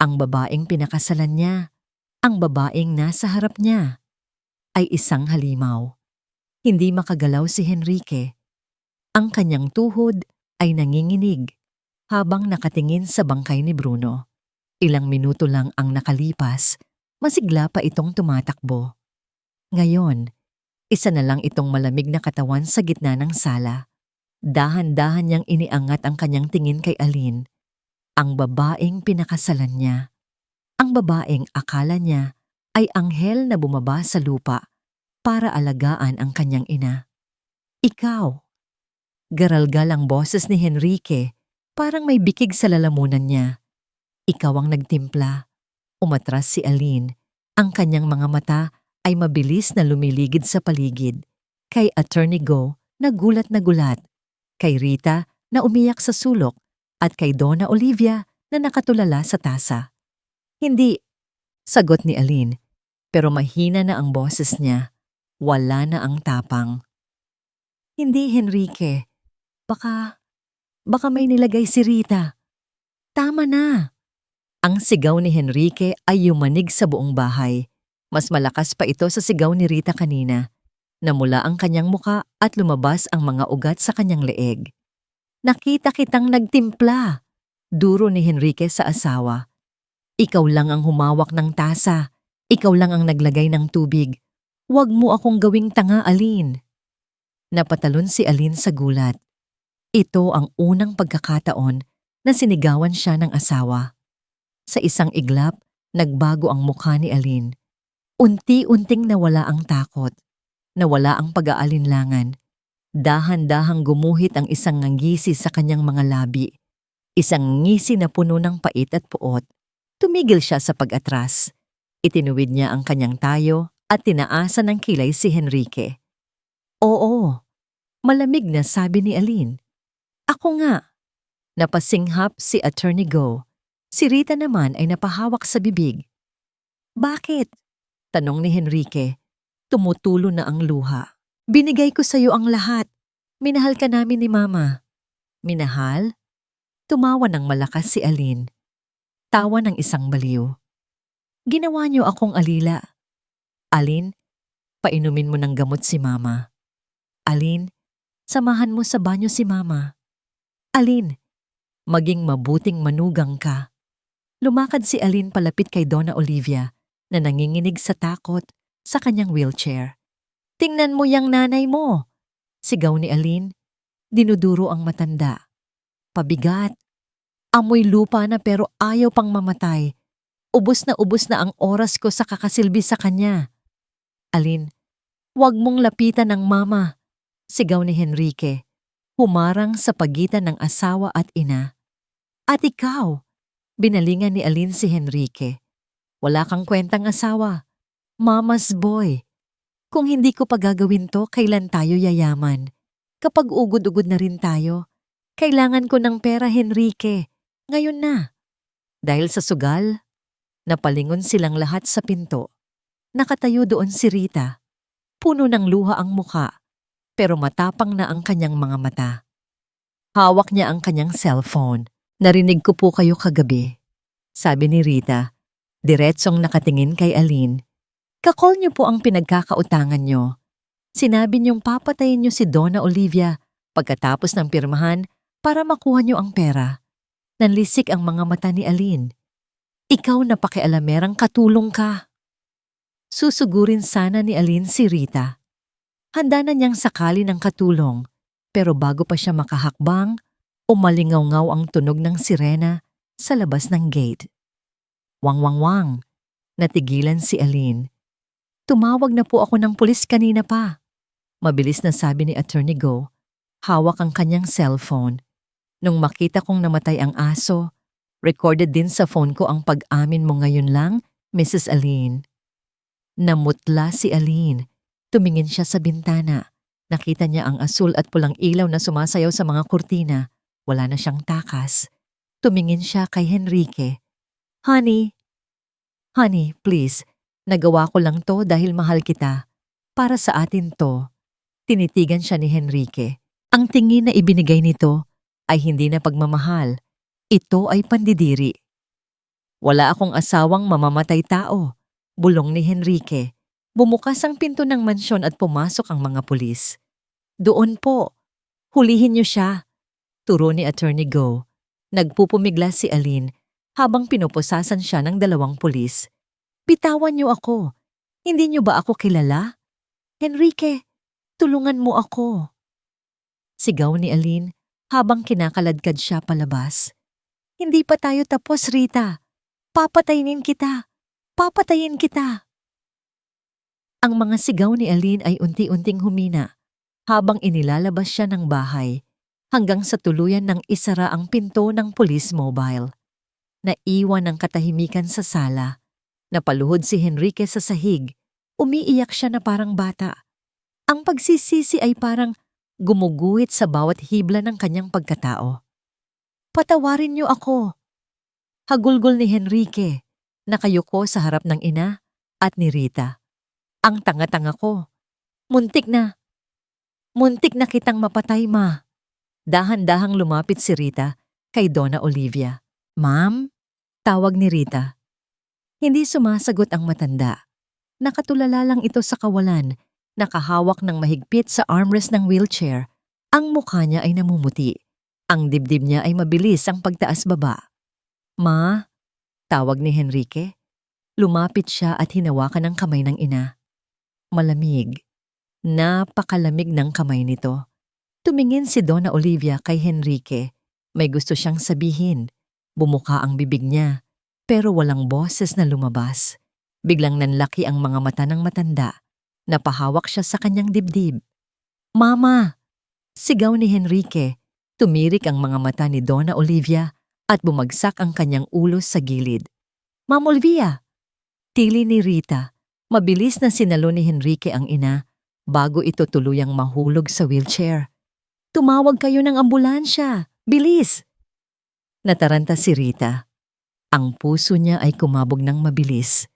Ang babaeng pinakasalan niya, ang babaeng nasa harap niya, ay isang halimaw. Hindi makagalaw si Henrique. Ang kanyang tuhod ay nanginginig habang nakatingin sa bangkay ni Bruno. Ilang minuto lang ang nakalipas, masigla pa itong tumatakbo. Ngayon, isa na lang itong malamig na katawan sa gitna ng sala. Dahan-dahan niyang iniangat ang kanyang tingin kay Aline, ang babaeng pinakasalan niya. Ang babaeng akala niya ay anghel na bumaba sa lupa para alagaan ang kanyang ina. Ikaw! Garalgal ang boses ni Henrique, parang may bikig sa lalamunan niya. Ikaw ang nagtimpla. Umatras si Aline. Ang kanyang mga mata ay mabilis na lumiligid sa paligid. Kay Attorney Go, nagulat na gulat. Kay Rita na umiyak sa sulok at kay Donna Olivia na nakatulala sa tasa. Hindi, sagot ni Aline, pero mahina na ang boses niya. Wala na ang tapang. Hindi, Henrique. Baka may nilagay si Rita. Tama na. Ang sigaw ni Henrique ay yumanig sa buong bahay. Mas malakas pa ito sa sigaw ni Rita kanina. Namula ang kanyang muka at lumabas ang mga ugat sa kanyang leeg. Nakita kitang nagtimpla. Duro ni Henrique sa asawa. Ikaw lang ang humawak ng tasa. Ikaw lang ang naglagay ng tubig. Huwag mo akong gawing tanga, Aline. Napatalon si Aline sa gulat. Ito ang unang pagkakataon na sinigawan siya ng asawa. Sa isang iglap, nagbago ang mukha ni Aline. Unti-unting nawala ang takot. Nawala ang pag-aalinlangan. Dahan-dahang gumuhit ang isang ngisi sa kanyang mga labi. Isang ngisi na puno ng pait at puot. Tumigil siya sa pag-atras. Itinuwid niya ang kanyang tayo at tinaasan ng kilay si Henrique. Oo, malamig na, sabi ni Aline. Ako nga. Napasinghap si Attorney Go. Si Rita naman ay napahawak sa bibig. Bakit? Tanong ni Henrique. Tumutulo na ang luha. Binigay ko sa iyo ang lahat. Minahal ka namin ni Mama. Minahal? Tumawa ng malakas si Aline. Tawa ng isang baliw. Ginawa niyo akong alila. Aline, painumin mo ng gamot si Mama. Aline, samahan mo sa banyo si Mama. Aline, maging mabuting manugang ka. Lumakad si Aline palapit kay Donna Olivia na nanginginig sa takot sa kanyang wheelchair. Tingnan mo yang nanay mo! Sigaw ni Aline. Dinuduro ang matanda. Pabigat. Amoy lupa na pero ayaw pang mamatay. Ubus na ang oras ko sa kakasilbi sa kanya. Aline, huwag mong lapitan ng Mama. Sigaw ni Henrique. Humarang sa pagitan ng asawa at ina. At ikaw? Binalingan ni Aline si Henrique. Wala kang kwentang asawa. Mama's boy. Kung hindi ko pa gagawin to, kailan tayo yayaman? Kapag ugod-ugod na rin tayo. Kailangan ko ng pera, Henrique. Ngayon na. Dahil sa sugal, napalingon silang lahat sa pinto. Nakatayo doon si Rita. Puno ng luha ang muka, pero matapang na ang kanyang mga mata. Hawak niya ang kanyang cellphone. Narinig ko po kayo kagabi. Sabi ni Rita, diretsong nakatingin kay Aline. Kakol niyo po ang pinagkakautangan niyo. Sinabi niyong papatayin niyo si Donna Olivia pagkatapos ng pirmahan para makuha niyo ang pera. Nanlisik ang mga mata ni Aline. Ikaw na pakialamerang katulong ka. Susugurin sana ni Aline si Rita. Handa na niyang sakali ng katulong, pero bago pa siya makahakbang, umalingaw-ngaw ang tunog ng sirena sa labas ng gate. Wang wang wang, natigilan si Aline. Tumawag na po ako ng pulis kanina pa. Mabilis na sabi ni Attorney Go. Hawak ang kanyang cellphone. Nung makita kong namatay ang aso, recorded din sa phone ko ang pag-amin mo ngayon lang, Mrs. Aline. Namutla si Aline. Tumingin siya sa bintana. Nakita niya ang asul at pulang ilaw na sumasayaw sa mga kurtina. Wala na siyang takas. Tumingin siya kay Henrique. Honey, please. Nagawa ko lang to dahil mahal kita. Para sa atin to. Tinitigan siya ni Henrique. Ang tingin na ibinigay nito ay hindi na pagmamahal. Ito ay pandidiri. Wala akong asawang mamamatay tao. Bulong ni Henrique. Bumukas ang pinto ng mansyon at pumasok ang mga pulis. Doon po. Hulihin niyo siya. Turo ni Attorney Go. Nagpupumigla si Aline habang pinupusasan siya ng 2 pulis. Bitawan niyo ako. Hindi niyo ba ako kilala? Henrique, tulungan mo ako. Sigaw ni Aline habang kinakaladkad siya palabas. Hindi pa tayo tapos, Rita. Papatayin kita. Papatayin kita. Ang mga sigaw ni Aline ay unti-unting humina habang inilalabas siya ng bahay hanggang sa tuluyan ng isara ang pinto ng police mobile. Naiwan ang katahimikan sa sala. Napaluhod si Henrique sa sahig. Umiiyak siya na parang bata. Ang pagsisisi ay parang gumuguhit sa bawat hibla ng kanyang pagkatao. Patawarin niyo ako. Hagulgol ni Henrique. Nakayuko sa harap ng ina at ni Rita. Ang tanga-tanga ko. Muntik na kitang mapatay, ma. Dahan-dahang lumapit si Rita kay Donna Olivia. Ma'am? Tawag ni Rita. Hindi sumasagot ang matanda. Nakatulala lang ito sa kawalan, nakahawak ng mahigpit sa armrest ng wheelchair. Ang mukha niya ay namumuti. Ang dibdib niya ay mabilis ang pagtaas-baba. Ma? Tawag ni Henrique. Lumapit siya at hinawakan ang kamay ng ina. Malamig. Napakalamig ng kamay nito. Tumingin si Donna Olivia kay Henrique. May gusto siyang sabihin. Bumuka ang bibig niya, pero walang boses na lumabas. Biglang nanlaki ang mga mata ng matanda. Napahawak siya sa kanyang dibdib. Mama! Sigaw ni Henrique. Tumirik ang mga mata ni Donna Olivia at bumagsak ang kanyang ulo sa gilid. Ma'am Olivia! Tili ni Rita. Mabilis na sinalo ni Henrique ang ina bago ito tuluyang mahulog sa wheelchair. Tumawag kayo ng ambulansya! Bilis! Nataranta si Rita. Ang puso niya ay kumabog ng mabilis.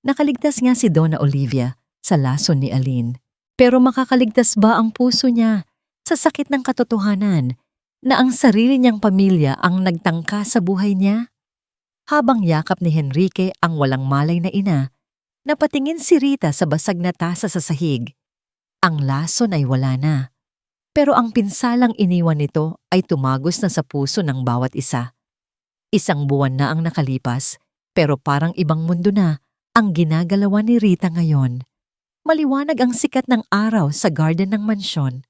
Nakaligtas nga si Donna Olivia sa lason ni Aline. Pero makakaligtas ba ang puso niya sa sakit ng katotohanan na ang sarili niyang pamilya ang nagtangka sa buhay niya? Habang yakap ni Henrique ang walang malay na ina, napatingin si Rita sa basag na tasa sa sahig. Ang lason ay wala na. Pero ang pinsalang iniwan nito ay tumagos na sa puso ng bawat isa. 1 buwan na ang nakalipas, pero parang ibang mundo na ang ginagalawan ni Rita ngayon. Maliwanag ang sikat ng araw sa garden ng mansyon.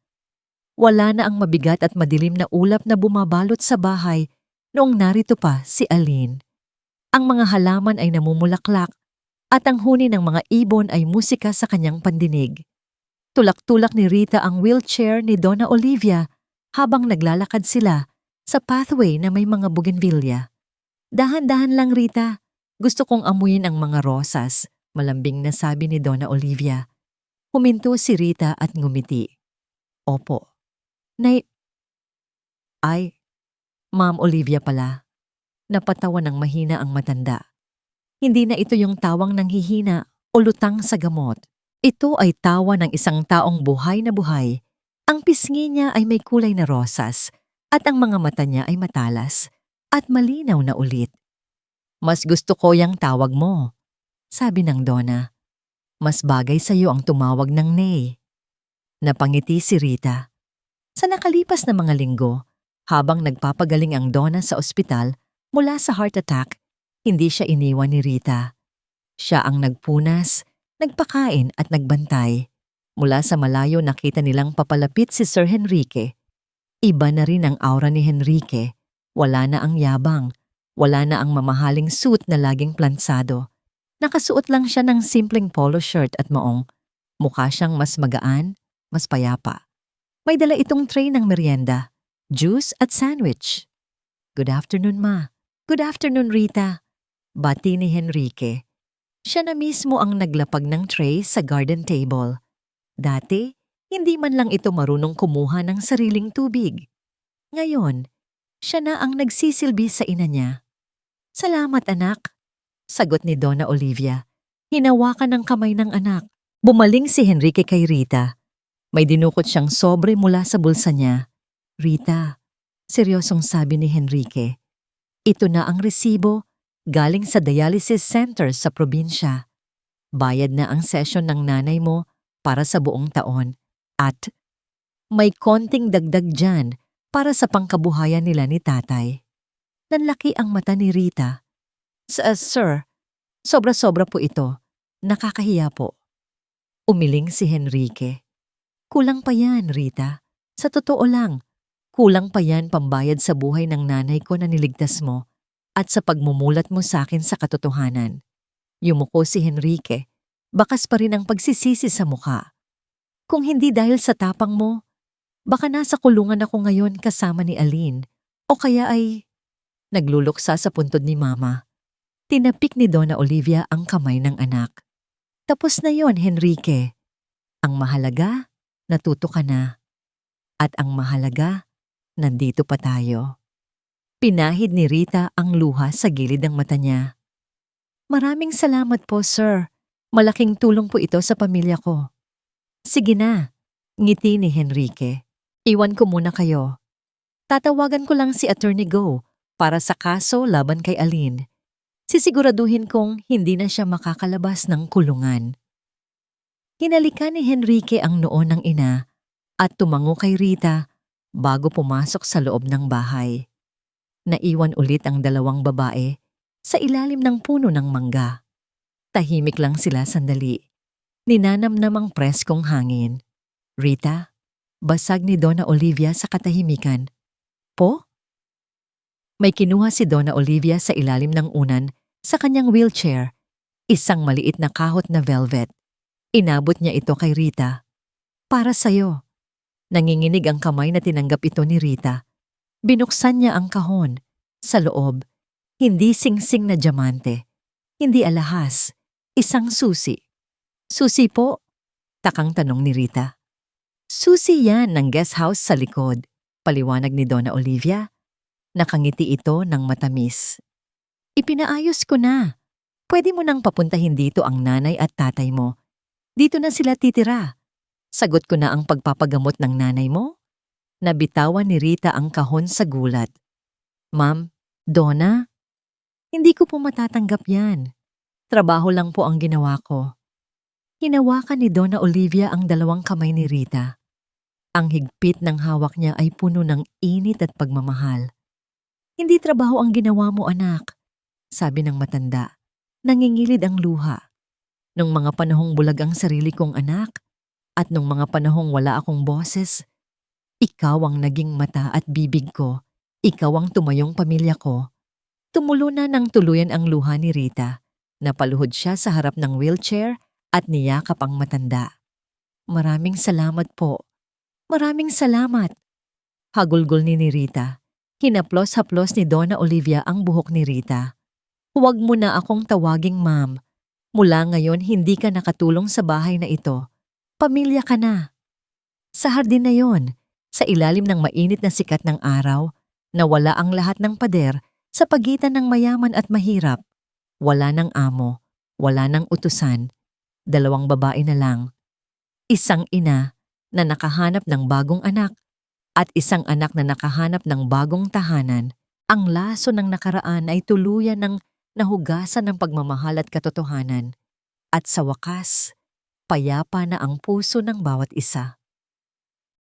Wala na ang mabigat at madilim na ulap na bumabalot sa bahay noong narito pa si Aline. Ang mga halaman ay namumulaklak at ang huni ng mga ibon ay musika sa kanyang pandinig. Tulak-tulak ni Rita ang wheelchair ni Donna Olivia habang naglalakad sila sa pathway na may mga bougainvillea. Dahan-dahan lang, Rita. Gusto kong amuyin ang mga rosas, malambing na sabi ni Donna Olivia. Huminto si Rita at ngumiti. Opo. Ay, Ma'am Olivia pala. Napatawa ng mahina ang matanda. Hindi na ito yung tawang nanghihina o lutang sa gamot. Ito ay tawa ng isang taong buhay na buhay. Ang pisngi niya ay may kulay na rosas at ang mga mata niya ay matalas at malinaw na ulit. Mas gusto ko yang tawag mo, sabi ng Donna. Mas bagay sa iyo ang tumawag ng Nay. Napangiti si Rita. Sa nakalipas na mga linggo, habang nagpapagaling ang Donna sa ospital mula sa heart attack, hindi siya iniwan ni Rita. Siya ang nagpunas, nagpakain at nagbantay. Mula sa malayo nakita nilang papalapit si Sir Henrique. Iba na rin ang aura ni Henrique. Wala na ang yabang. Wala na ang mamahaling suit na laging plansado. Nakasuot lang siya ng simpleng polo shirt at maong. Mukha siyang mas magaan, mas payapa. May dala itong tray ng merienda, juice at sandwich. Good afternoon, Ma. Good afternoon, Rita. Bati ni Henrique. Siya na mismo ang naglapag ng tray sa garden table. Dati, hindi man lang ito marunong kumuha ng sariling tubig. Ngayon, siya na ang nagsisilbi sa ina niya. Salamat, anak. Sagot ni Donna Olivia. Hinawakan ng kamay ng anak. Bumaling si Henrique kay Rita. May dinukot siyang sobre mula sa bulsa niya. Rita, seryosong sabi ni Henrique, ito na ang resibo galing sa dialysis center sa probinsya. Bayad na ang session ng nanay mo para sa buong taon at may konting dagdag dyan para sa pangkabuhayan nila ni tatay. Nanlaki ang mata ni Rita. Sir, sobra-sobra po ito. Nakakahiya po. Umiling si Henrique. Kulang pa yan, Rita. Sa totoo lang, kulang pa yan pambayad sa buhay ng nanay ko na niligtas mo at sa pagmumulat mo sa akin sa katotohanan. Yumuko si Henrique. Bakas pa rin ang pagsisisi sa mukha. Kung hindi dahil sa tapang mo, baka nasa kulungan ako ngayon kasama ni Aline o kaya ay nagluluksa sa puntod ni Mama. Tinapik ni Donna Olivia ang kamay ng anak. Tapos na yon, Henrique. Ang mahalaga, natuto ka na. At ang mahalaga, nandito pa tayo. Pinahid ni Rita ang luha sa gilid ng mata niya. Maraming salamat po, sir. Malaking tulong po ito sa pamilya ko. Sige na, ngiti ni Henrique. Iwan ko muna kayo. Tatawagan ko lang si Attorney Go para sa kaso laban kay Aline. Sisiguraduhin kong hindi na siya makakalabas ng kulungan. Hinalikan ni Henrique ang noo ng ina at tumango kay Rita bago pumasok sa loob ng bahay. Naiwan ulit ang dalawang babae sa ilalim ng puno ng mangga. Tahimik lang sila sandali. Ninanamnamang preskong hangin. Rita, basag ni Donna Olivia sa katahimikan. Po? May kinuha si Donna Olivia sa ilalim ng unan sa kanyang wheelchair, isang maliit na kahot na velvet. Inabot niya ito kay Rita. Para sa'yo. Nanginginig ang kamay na tinanggap ito ni Rita. Binuksan niya ang kahon. Sa loob, hindi singsing na diamante, hindi alahas, isang susi. Susi po? Takang tanong ni Rita. Susi yan ng guest house sa likod, paliwanag ni Donna Olivia. Nakangiti ito ng matamis. Ipinaayos ko na. Pwede mo nang papuntahin dito ang nanay at tatay mo. Dito na sila titira. Sagot ko na ang pagpapagamot ng nanay mo. Nabitawan ni Rita ang kahon sa gulat. Ma'am, Donna? Hindi ko po matatanggap yan. Trabaho lang po ang ginawa ko. Hinawakan ni Donna Olivia ang dalawang kamay ni Rita. Ang higpit ng hawak niya ay puno ng init at pagmamahal. Hindi trabaho ang ginawa mo, anak, sabi ng matanda. Nangingilid ang luha. Nung mga panahong bulag ang sarili kong anak, at nung mga panahong wala akong boses, ikaw ang naging mata at bibig ko. Ikaw ang tumayong pamilya ko. Tumulo na ng tuluyan ang luha ni Rita. Napaluhod siya sa harap ng wheelchair at niyakap ang matanda. Maraming salamat po. Maraming salamat. Hagulgol ni Rita. Hinaplos-haplos ni Donna Olivia ang buhok ni Rita. Huwag mo na akong tawaging ma'am. Mula ngayon hindi ka nakatulong sa bahay na ito. Pamilya ka na. Sa hardin na yon, sa ilalim ng mainit na sikat ng araw, nawala ang lahat ng pader sa pagitan ng mayaman at mahirap. Wala ng amo, wala ng utusan. Dalawang babae na lang. Isang ina na nakahanap ng bagong anak at isang anak na nakahanap ng bagong tahanan. Ang laso ng nakaraan ay tuluyan ng nahugasan ng pagmamahal at katotohanan. At sa wakas, payapa na ang puso ng bawat isa.